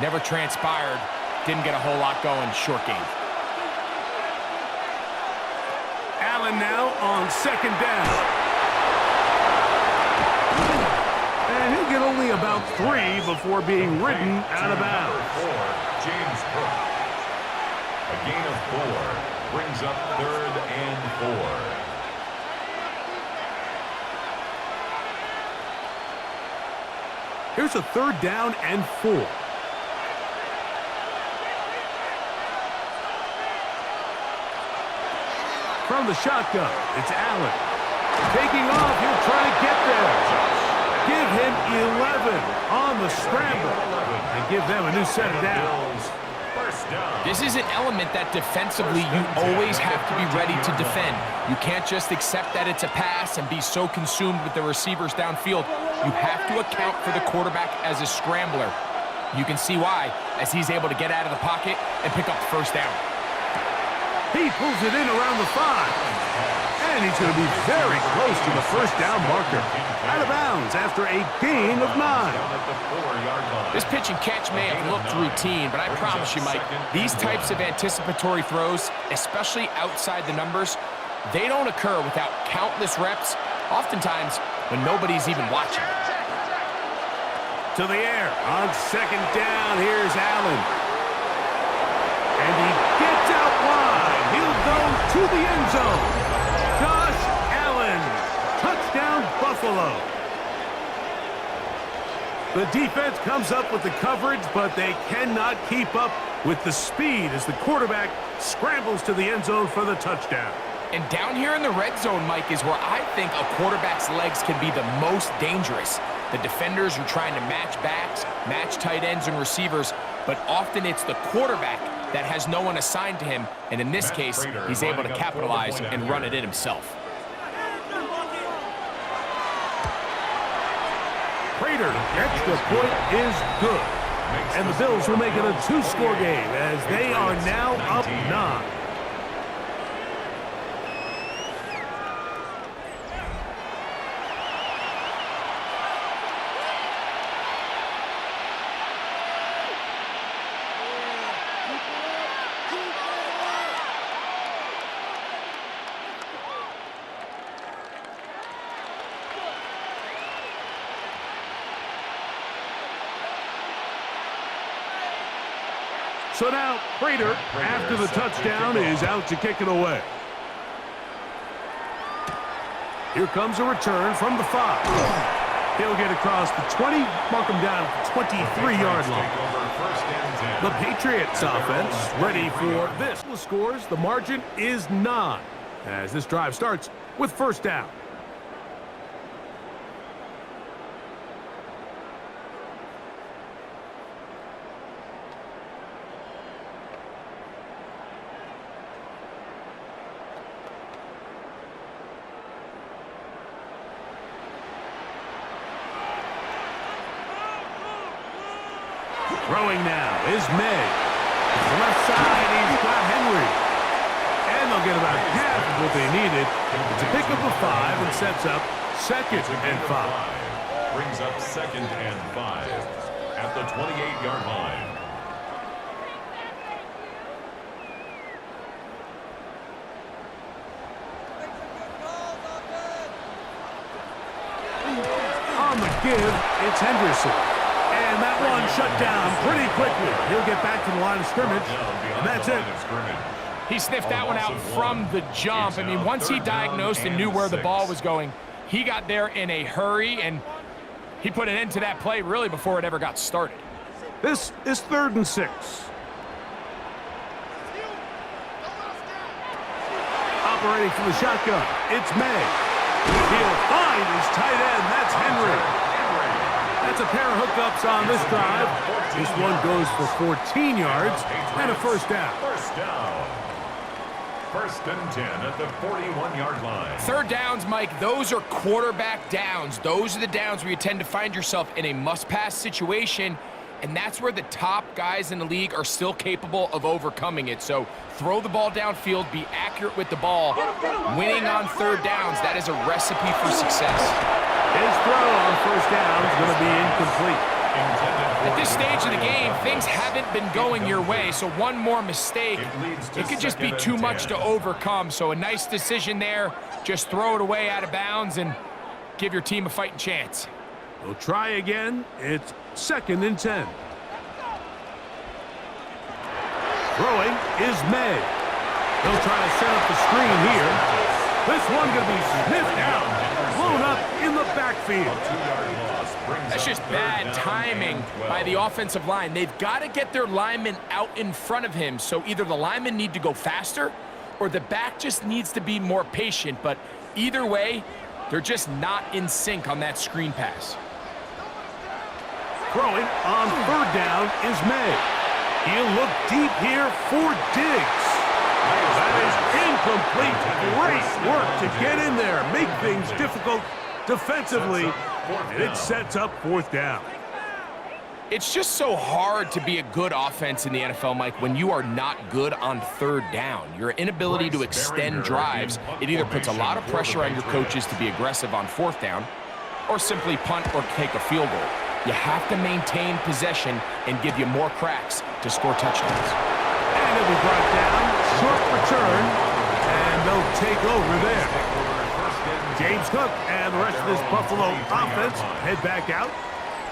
Never transpired. Didn't get a whole lot going. Short game. Allen now on 2nd down. And he'll get only about 3 before being ridden out of bounds. James Cook. A gain of 4 brings up 3rd and 4. Here's a 3rd down and 4. From the shotgun, it's Allen. Taking off, he'll try to get there. Give him 11 on the scramble and give them a new set of downs. This is an element that defensively you always have to be ready to defend. You can't just accept that it's a pass and be so consumed with the receivers downfield. You have to account for the quarterback as a scrambler. You can see why, as he's able to get out of the pocket and pick up the 1st down. He pulls it in around the 5. And he's going to be very close to the 1st down marker. Out of bounds after a gain of 9. This pitch and catch may have looked routine, but I promise you, Mike, these types of anticipatory throws, especially outside the numbers, they don't occur without countless reps, oftentimes when nobody's even watching. To the air on 2nd down. Here's Allen. And he gets out wide. He'll go to the end zone. Josh Allen. Touchdown, Buffalo. The defense comes up with the coverage, but they cannot keep up with the speed as the quarterback scrambles to the end zone for the touchdown. And down here in the red zone, Mike, is where I think a quarterback's legs can be the most dangerous. The defenders are trying to match backs, match tight ends and receivers, but often it's the quarterback that has no one assigned to him, and in this case, he's able to capitalize and run it in himself. Prater, extra point is good. And the Bills will make it a two-score game as they are now up 9. So now, Prater, after the touchdown, is out to kick it away. Here comes a return from the 5. He'll get across the 20, mark him down at the 23-yard line. The Patriots offense ready for this. The scores, the margin is 9 as this drive starts with first down. Throwing now is May. The left side, he's got Henry. And they'll get about half of what they needed to pick up a 5 and sets up second and 5. Brings up second and 5 at the 28-yard line. On the give, it's Henderson. And that one shut down pretty quickly. He'll get back to the line of scrimmage, and that's it. He sniffed that one out from the jump. I mean, once he diagnosed and knew where the ball was going, he got there in a hurry, and he put an end to that play really before it ever got started. This is 3rd and 6. Operating from the shotgun, it's May. He'll find his tight end. That's Henry. That's a pair of hookups on this drive. This one goes for 14 yards and a first down. First down. 1st and 10 at the 41-yard line. 3rd downs, Mike, those are quarterback downs. Those are the downs where you tend to find yourself in a must-pass situation, and that's where the top guys in the league are still capable of overcoming it. So throw the ball downfield, be accurate with the ball. Winning on 3rd downs, that is a recipe for success. His throw on first down is going to be incomplete. At this stage of the game, things haven't been going your way, so one more mistake, it could just be too much to overcome. So a nice decision there. Just throw it away out of bounds and give your team a fighting chance. We'll try again. It's 2nd and 10. Throwing is May. They'll try to set up the screen here. This one going to be sniffed out, blown up in the backfield. That's just bad timing by the offensive line. They've got to get their linemen out in front of him, so either the linemen need to go faster or the back just needs to be more patient. But either way, they're just not in sync on that screen pass. Throwing on 3rd down is May. He'll look deep here for Diggs. That is incomplete. Great work to get in there, make things difficult defensively, and it sets up 4th down. It's just so hard to be a good offense in the NFL, Mike, when you are not good on 3rd down. Your inability to extend drives, it either puts a lot of pressure on your coaches to be aggressive on 4th down or simply punt or take a field goal. You have to maintain possession and give you more cracks to score touchdowns. And it'll be brought down, short return, and they'll take over there. James Cook and the rest of this Buffalo offense head back out.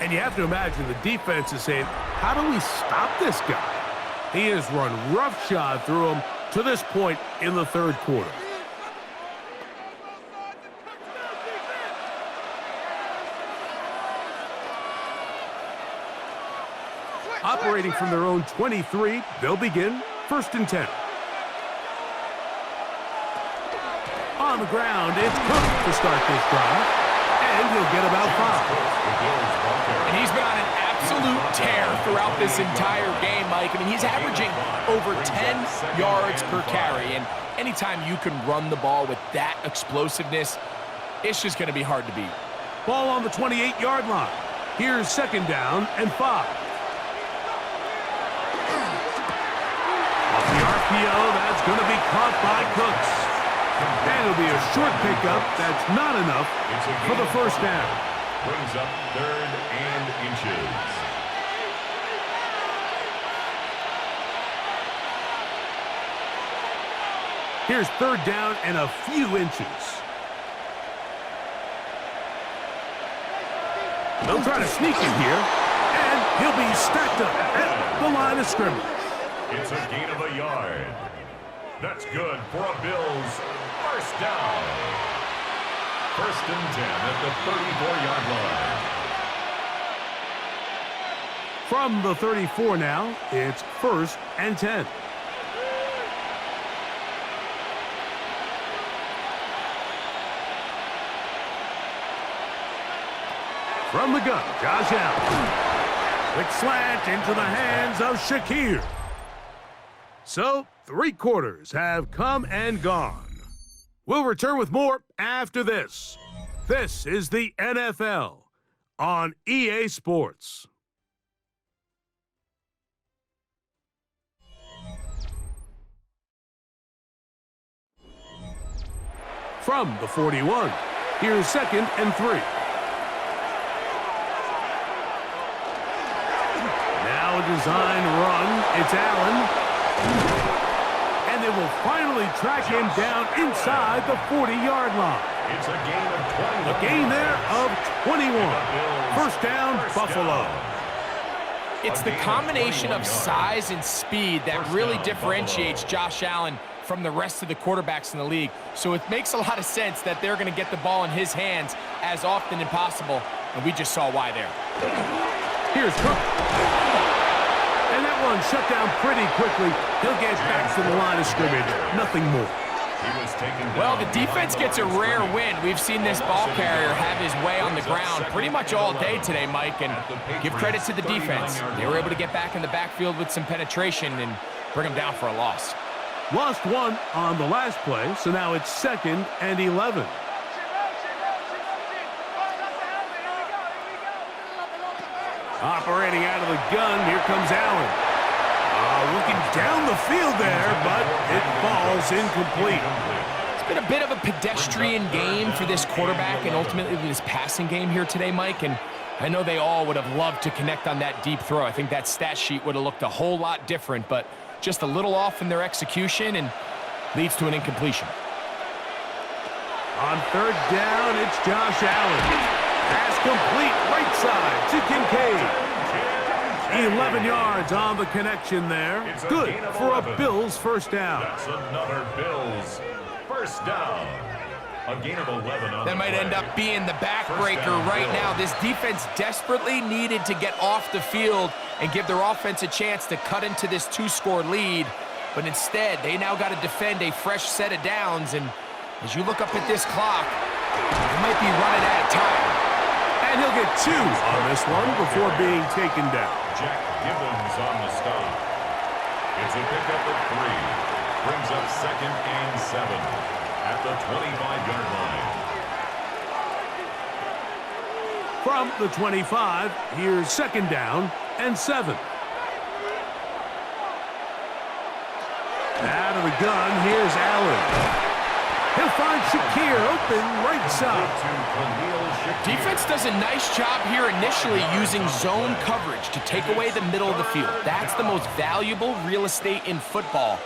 And you have to imagine the defense is saying, how do we stop this guy? He has run roughshod through him to this point in the 3rd quarter. Operating from their own 23, they'll begin 1st and 10. On the ground, it's Cook to start this drive, and he'll get about 5. And he's been on an absolute tear throughout this entire game, Mike. I mean, he's averaging over 10 yards per carry, and anytime you can run the ball with that explosiveness, it's just going to be hard to beat. Ball on the 28-yard line. Here's 2nd down and 5. Off the RPO, that's going to be caught by Cooks. And it'll be a short pickup. That's not enough for the 1st down. Brings up 3rd and inches. Here's 3rd down and a few inches. They'll try to sneak in here, and he'll be stacked up at the line of scrimmage. It's a gain of a yard. That's good for a Bills 1st down. 1st and 10 at the 34-yard line. From the 34 now, it's 1st and 10. From the gun, Josh Allen. Quick slant into the hands of Shakir. So, 3 quarters have come and gone. We'll return with more after this. This is the NFL on EA Sports. From the 41, here's 2nd and 3. Now a design run. It's Allen. And they will finally track him down inside the 40-yard line. It's a gain of 21. A gain there of 21. 1st down, Buffalo. It's the combination of size and speed that really differentiates Josh Allen from the rest of the quarterbacks in the league. So it makes a lot of sense that they're going to get the ball in his hands as often as possible, and we just saw why there. Here's Cook. And that one shut down pretty quickly. He'll get back to the line of scrimmage. Nothing more. Well, the defense gets a rare win. We've seen this ball carrier have his way on the ground pretty much all day today, Mike, and give credit to the defense. They were able to get back in the backfield with some penetration and bring them down for a loss. Lost 1 on the last play, so now it's 2nd and 11. Operating out of the gun, here comes Allen. Looking down the field there, but it falls incomplete. It's been a bit of a pedestrian game for this quarterback and ultimately this passing game here today, Mike, and I know they all would have loved to connect on that deep throw. I think that stat sheet would have looked a whole lot different, but just a little off in their execution and leads to an incompletion. On 3rd down, it's Josh Allen. Pass complete, right side to Kincaid. 11 yards on the connection there. Good for a Bills 1st down. That's another Bills 1st down. A gain of 11 on that might end up being the backbreaker right now. This defense desperately needed to get off the field and give their offense a chance to cut into this 2-score lead. But instead, they now got to defend a fresh set of downs. And as you look up at this clock, they might be running out of time. And he'll get 2 on this one before being taken down. Jack Gibbons on the stop. It's a pickup of 3. Brings up 2nd and 7 at the 25-yard line. From the 25, here's 2nd down and 7. Out of the gun, here's Allen. He'll find Shakir open right side. Defense does a nice job here initially using zone coverage to take away the middle of the field. That's the most valuable real estate in football.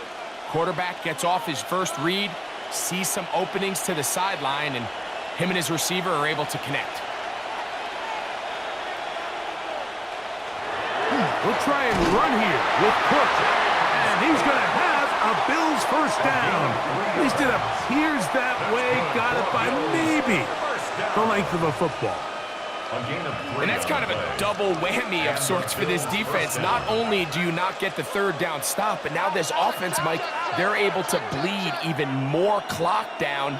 Quarterback gets off his first read, sees some openings to the sideline, and him and his receiver are able to connect. We'll try and run here with Cook. And he's going to have a Bills 1st down. At least it appears that way. Got it by maybe the length of a football. A gain of 3 And that's kind of a double whammy of sorts for this defense. Not only do you not get the third down stop, but now this offense, Mike, they're able to bleed even more clock down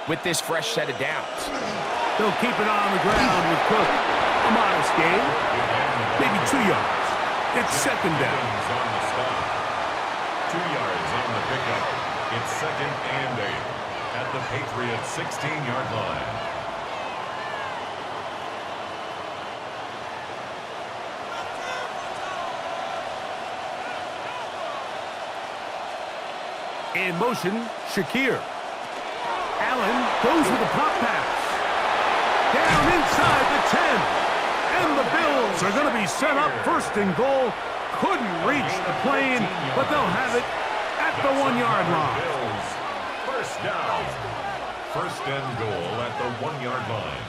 with this fresh set of downs. They'll keep it on the ground with Cook. A modest gain, maybe 2 yards. It's second down. On the stop. 2 yards on the pickup. It's second and 8 at the Patriots' 16-yard line. In motion, Shakir. Allen goes with a pop pass. Down inside the 10. And the Bills are going to be set up first and goal. Couldn't reach the plane, but they'll have it at the 1-yard line. Bills, first down. First and goal at the 1-yard line.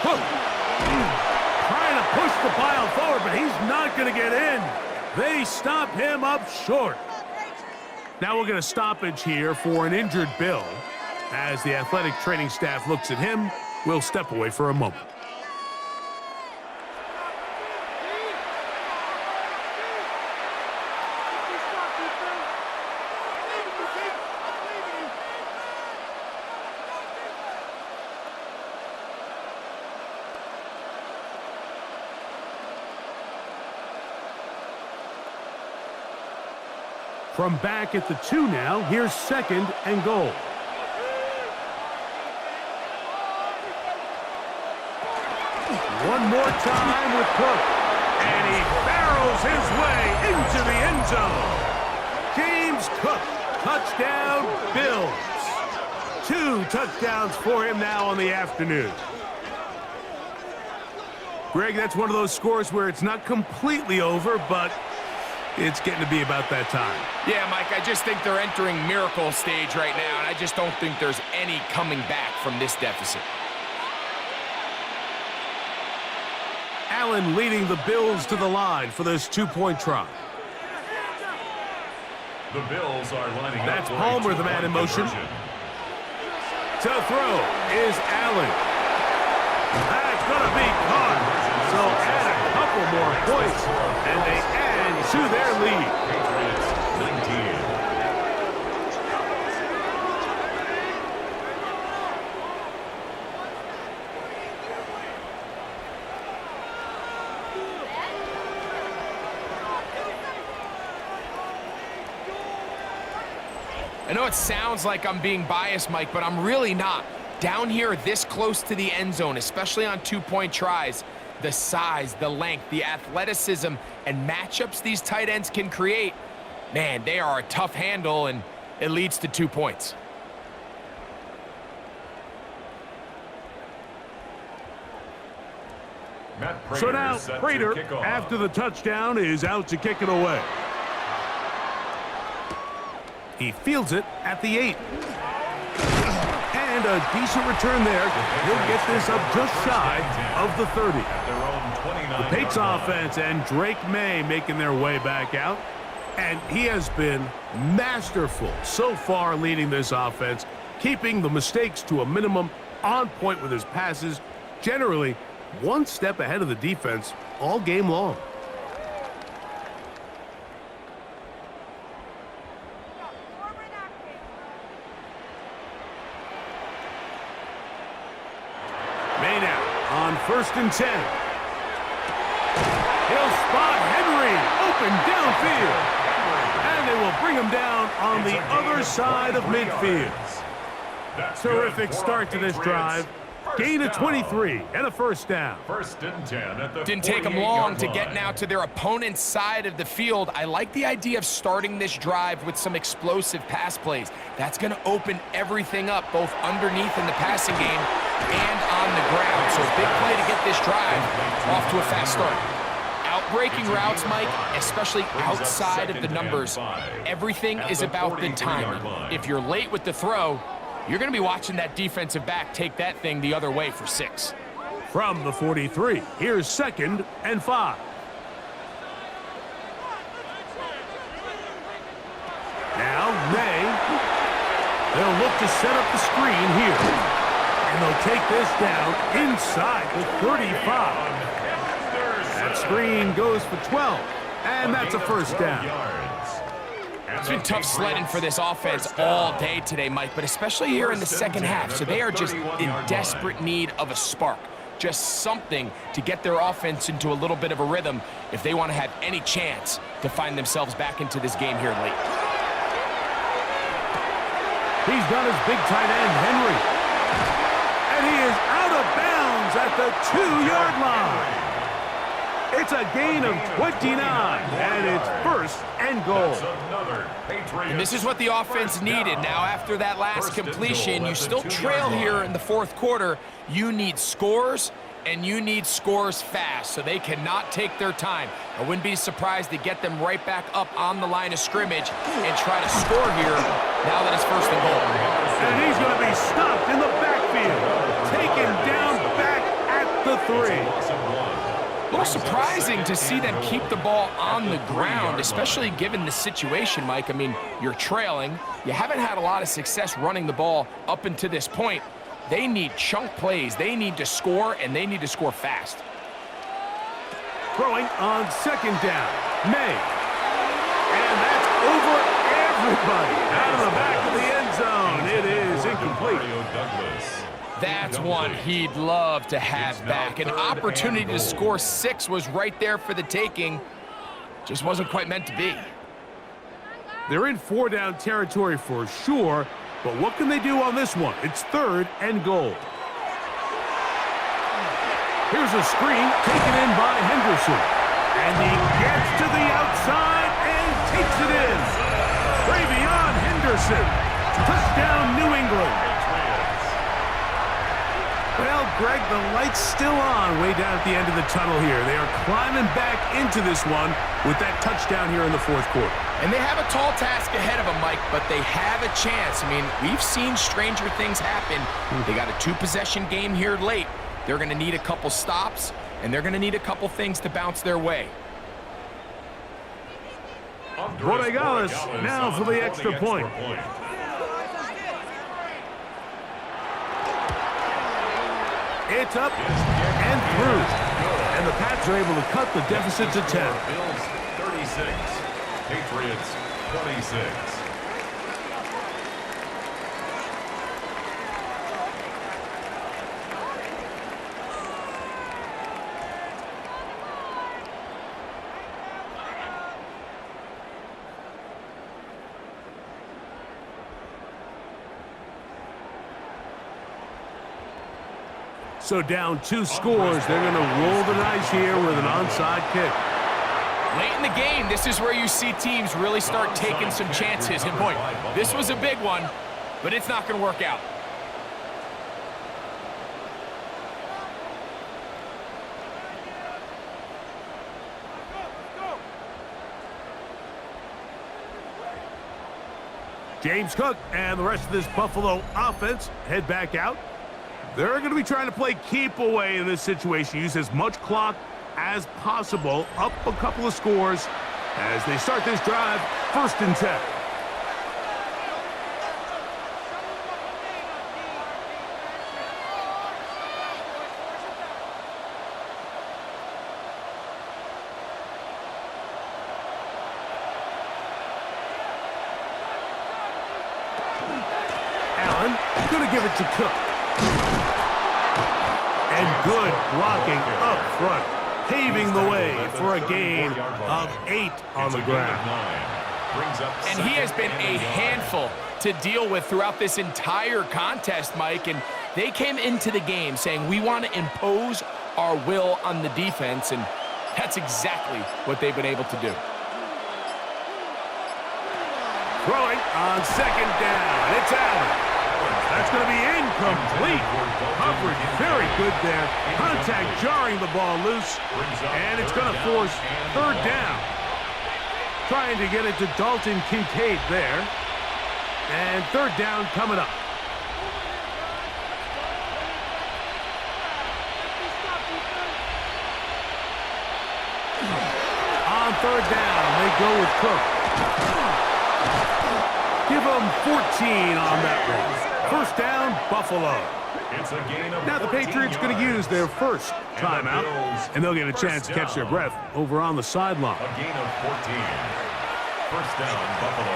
Cook trying to push the pile forward, but he's not going to get in. They stop him up short. Now we'll get a stoppage here for an injured Bill. As the athletic training staff looks at him, we'll step away for a moment. From back at the 2 now, here's second and goal. One more time with Cook. And he barrels his way into the end zone. James Cook, touchdown, Bills. 2 touchdowns for him now on the afternoon. Greg, that's one of those scores where it's not completely over, but it's getting to be about that time. Yeah, Mike, I just think they're entering miracle stage right now, and I just don't think there's any coming back from this deficit. Allen leading the Bills to the line for this 2-point try. The Bills are lining That's up. Palmer, the man in motion. To throw is Allen. That's going to be caught. So add a couple more points, and they add to their lead. Patriots 19. I know it sounds like I'm being biased, Mike, but I'm really not. Down here this close to the end zone, especially on 2-point tries, the size, the length, the athleticism, and matchups these tight ends can create, man, they are a tough handle, and it leads to 2 points. So now Prater, after the touchdown, is out to kick it away. He fields it at the 8. And a decent return there. He'll get this up just shy of the 30. The Patriots offense and Drake May making their way back out. And he has been masterful so far leading this offense, keeping the mistakes to a minimum, on point with his passes, generally one step ahead of the defense all game long. May now on 1st and 10. He'll spot Henry open downfield. And they will bring him down on the other side of midfield. Terrific start to this drive. Gain of 23 and a first down. 1st and 10 at the Didn't take them long to get now to their opponent's side of the field. I like the idea of starting this drive with some explosive pass plays. That's going to open everything up, both underneath in the passing game and on the ground. So a big play to get this drive off to a fast start. Outbreaking routes, Mike, especially outside of the numbers, everything is about the timing. If you're late with the throw, you're going to be watching that defensive back take that thing the other way for 6. From the 43, here's 2nd and 5. They'll look to set up the screen here. And they'll take this down inside the 35. That screen goes for 12. And that's a first down. It's been tough sledding for this offense all day today, Mike, but especially here in the second half. So they are just in desperate need of a spark. Just something to get their offense into a little bit of a rhythm if they want to have any chance to find themselves back into this game here late. He's got his big tight end, Henry. And he is out of bounds at the 2-yard line. It's a gain of 29, and it's first and goal. And this is what the offense needed. Now, after that last completion, you still trail here in the fourth quarter. You need scores, and you need scores fast, so they cannot take their time. I wouldn't be surprised to get them right back up on the line of scrimmage and try to score here now that it's first and goal. And he's going to be stopped in the backfield, taken down back at the 3. A little surprising to see them keep the ball on the ground, especially given the situation, Mike. I mean, you're trailing. You haven't had a lot of success running the ball up until this point. They need chunk plays. They need to score, and they need to score fast. Throwing on second down, May. And that's over everybody. Out of the back of the end zone. It is incomplete. That's one he'd love to have back. An opportunity to score 6 was right there for the taking. Just wasn't quite meant to be. They're in 4-down territory for sure, but what can they do on this one? It's third and goal. Here's a screen taken in by Henderson. And he gets to the outside and takes it in. Travion Henderson. Touchdown, New England. Well, Greg, the light's still on way down at the end of the tunnel here. They are climbing back into this one with that touchdown here in the fourth quarter. And they have a tall task ahead of them, Mike, but they have a chance. I mean, we've seen stranger things happen. They got a 2-possession game here late. They're going to need a couple stops, and they're going to need a couple things to bounce their way. Borregales now for the extra point. It's up and through. And the Pats are able to cut the deficit to 10. Bills 36, Patriots 26. So down 2 scores, they're going to roll the dice here with an onside kick. Late in the game, this is where you see teams really start taking some chances. And boy, this was a big one, but it's not going to work out. James Cook and the rest of this Buffalo offense head back out. They're going to be trying to play keep away in this situation. Use as much clock as possible. Up a couple of scores as they start this drive, 1st and 10. Allen going to give it to Cook. And good blocking up front, paving the way for a gain of 8 on the ground. And he has been a handful to deal with throughout this entire contest, Mike. And they came into the game saying, we want to impose our will on the defense, and that's exactly what they've been able to do. Throwing on second down. It's Allen. That's going to be incomplete. Coverage very good there. Contact jarring the ball loose. And it's going to force 3rd down. Trying to get it to Dalton Kincaid there. And 3rd down coming up. On 3rd down, they go with Cook. Give them 14 on that one. First down, Buffalo. It's a gain of Now the 14 Patriots going to use their first And the timeout, Bills' and they'll get a chance to catch their down. breath over on the sideline. A gain of 14. First down, Buffalo.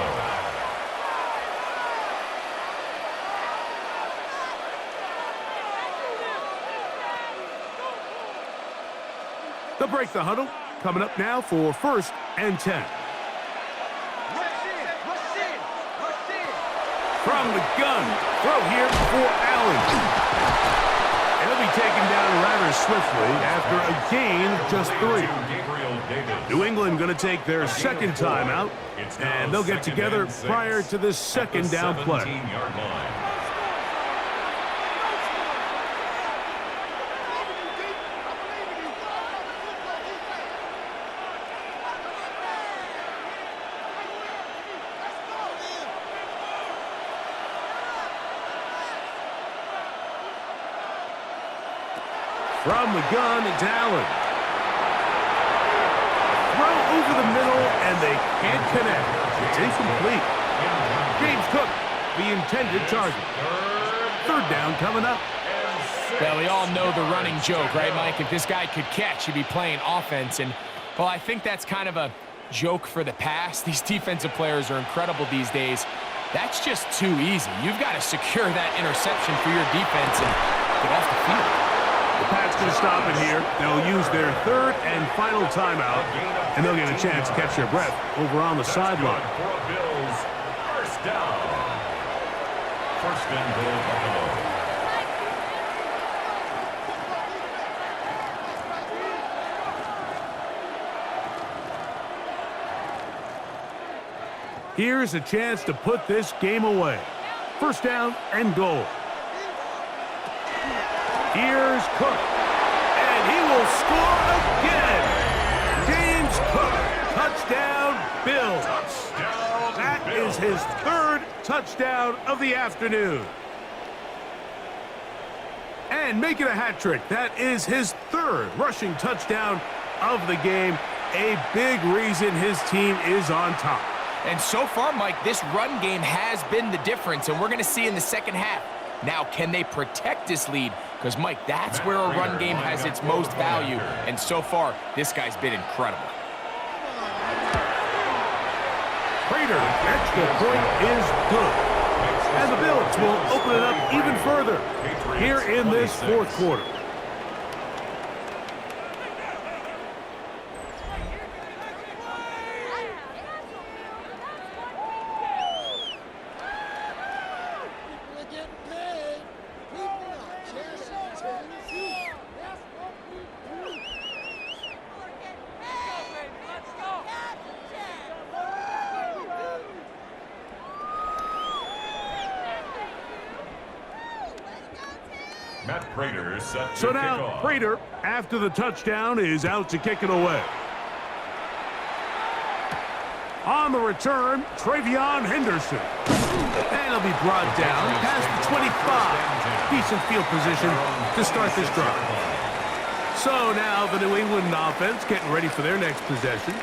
They'll break the huddle. Coming up now for first and 10. Rush in, rush in, rush in. From the gun, throw here for Allen. And he'll be taken down rather swiftly after a gain of just 3. Gabriel Davis. New England going to take their second timeout, It's now and they'll get second together and 6 prior to this at the second down play. 17-yard line. From the gun, it's Allen. Throw over the middle, and they can't connect. It's incomplete. James Cook, the intended target. Third down coming up. Well, we all know the running joke, right, Mike? If this guy could catch, he'd be playing offense. And, well, I think that's kind of a joke for the past. These defensive players are incredible these days. That's just too easy. You've got to secure that interception for your defense and get off the field. The Pats going to stop it here. They'll use their third and final timeout, and they'll get a chance to catch their breath over on the sideline. For a Bills first down. First and goal, Buffalo. Here's a chance to put this game away. First down and goal. Here's Cook, and he will score again. James Cook, touchdown, Bills. That is his third touchdown of the afternoon. And making a hat trick, that is his third rushing touchdown of the game. A big reason his team is on top. And so far, Mike, this run game has been the difference, and we're going to see in the second half. Now, can they protect this lead? Because, Mike, that's where a run game has its most value. And so far, this guy's been incredible. Prater, extra point is good. And the Bills will open it up even further here in this fourth quarter. Matt Prater set to So kick now, off. Prater, after the touchdown, is out to kick it away. On the return, Travion Henderson. And he'll be brought down past the 25. Decent field position to start this drive. So now the New England offense getting ready for their next possession.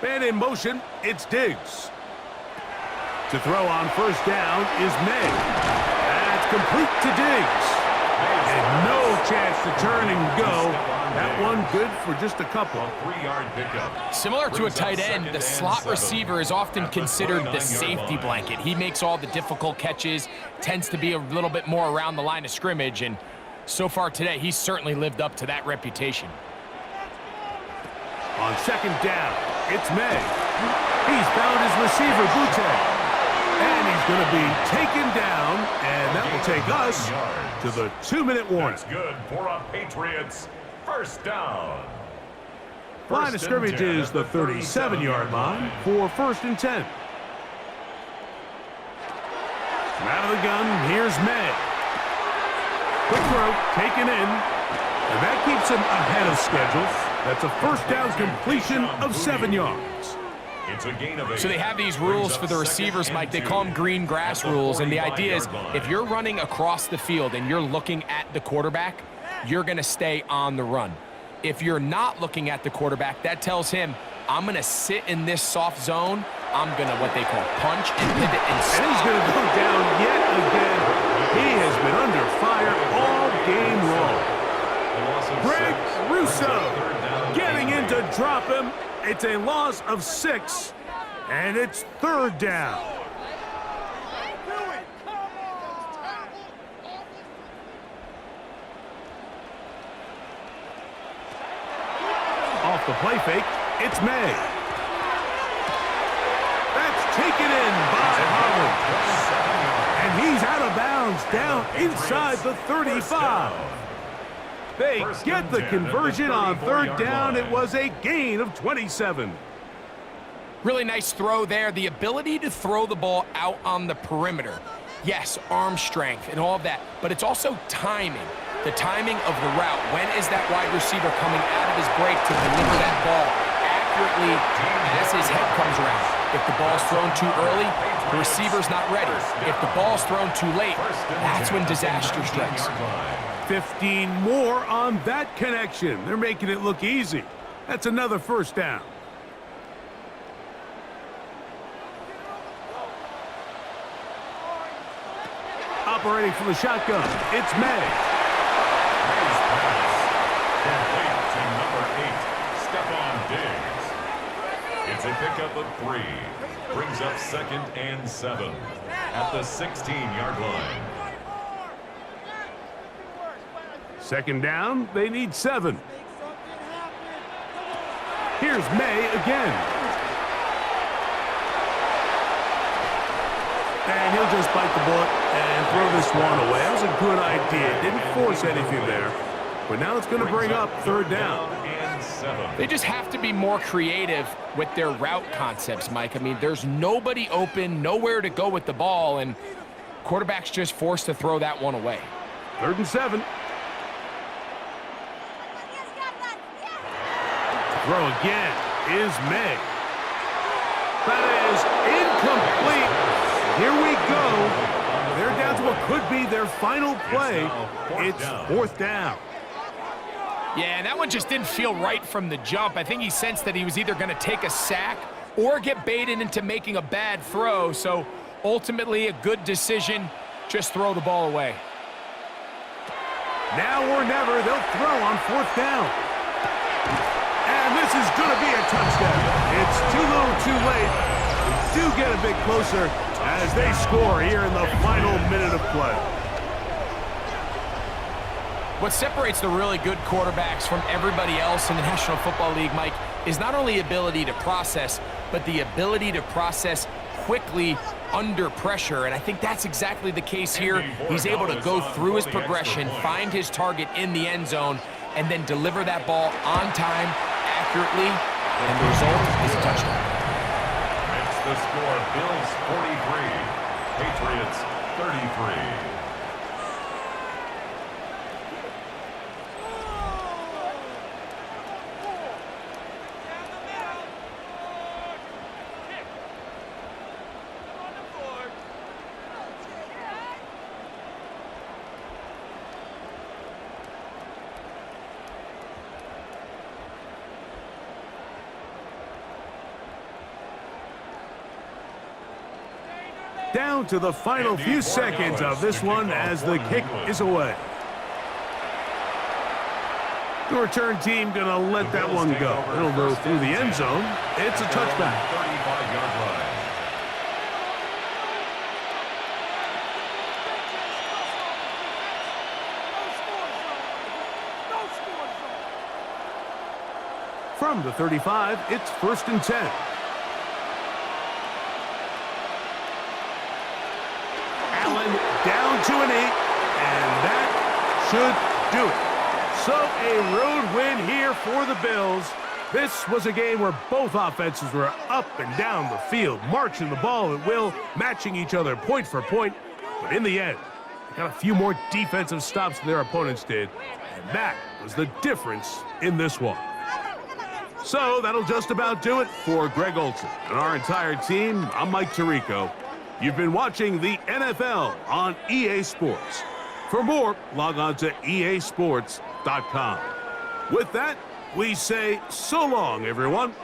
And in motion, it's Diggs. To throw on first down is May. That's complete to Diggs. And no chance to turn and go. That one good for just a couple. 3-yard pickup. Similar to a tight end, the slot receiver is often considered the safety blanket. He makes all the difficult catches, tends to be a little bit more around the line of scrimmage, and so far today, he's certainly lived up to that reputation. On second down, it's May. He's found his receiver, Butte. And he's going to be taken down, and that will take us to the 2-minute warning. That's good for a Patriots first down. Line of scrimmage is the 37-yard line for first and 10. From out of the gun, here's May. Quick throw, taken in. And that keeps him ahead of schedule. That's a first down completion of 7 yards. It's a gain of 8. So they have these rules for the receivers, Mike. They call them green grass rules, and the idea is if you're running across the field and you're looking at the quarterback, you're going to stay on the run. If you're not looking at the quarterback, that tells him, I'm going to sit in this soft zone. I'm going to what they call punch and pivot and stop. And he's going to go down yet again. He has been under fire all game long. Greg Russo getting in to drop him. It's a loss of 6, and it's third down. Off the play fake, it's May. That's taken in by Holland. And he's out of bounds down inside the 35. They get the conversion on third down. It was a gain of 27. Really nice throw there. The ability to throw the ball out on the perimeter. Yes, arm strength and all of that, but it's also timing. The timing of the route. When is that wide receiver coming out of his break to deliver that ball accurately as his head comes around? If the ball's thrown too early, the receiver's not ready. If the ball's thrown too late, that's when disaster strikes. 15 more on that connection. They're making it look easy. That's another first down. Operating from the shotgun, it's May. May's pass. Complete to number 8, Stephon Diggs. It's a pickup of 3. Brings up 2nd and 7 at the 16-yard line. Second down, they need 7. Here's May again. And he'll just bite the bullet and throw this one away. That was a good idea. Didn't force anything there. But now it's going to bring up third down. They just have to be more creative with their route concepts, Mike. I mean, there's nobody open, nowhere to go with the ball, and quarterback's just forced to throw that one away. 3rd and 7. Throw again is May. That is incomplete. Here we go. They're down to what could be their final play. It's 4th down. Yeah, that one just didn't feel right from the jump. I think he sensed that he was either going to take a sack or get baited into making a bad throw. So ultimately a good decision. Just throw the ball away. Now or never, they'll throw on 4th down. And this is going to be a touchdown. It's too little too late. We do get a bit closer as they score here in the final minute of play. What separates the really good quarterbacks from everybody else in the National Football League, Mike, is not only ability to process, but the ability to process quickly under pressure. And I think that's exactly the case here. He's able to go through his progression, find his target in the end zone, and then deliver that ball on time, accurately, and the result is a touchdown. Makes the score Bills 43, Patriots 33. Down to the final few seconds of this one as the kick is away. The return team going to let that one go. It'll go through the end zone. It's a touchback. 35-yard line. From the 35, it's 1st and 10. Down to an 8, and that should do it. So a road win here for the Bills. This was a game where both offenses were up and down the field, marching the ball at will, matching each other point for point. But in the end, got a few more defensive stops than their opponents did, and that was the difference in this one. So that'll just about do it for Greg Olsen and our entire team. I'm Mike Tirico. You've been watching the NFL on EA Sports. For more, log on to easports.com. With that, we say so long, everyone.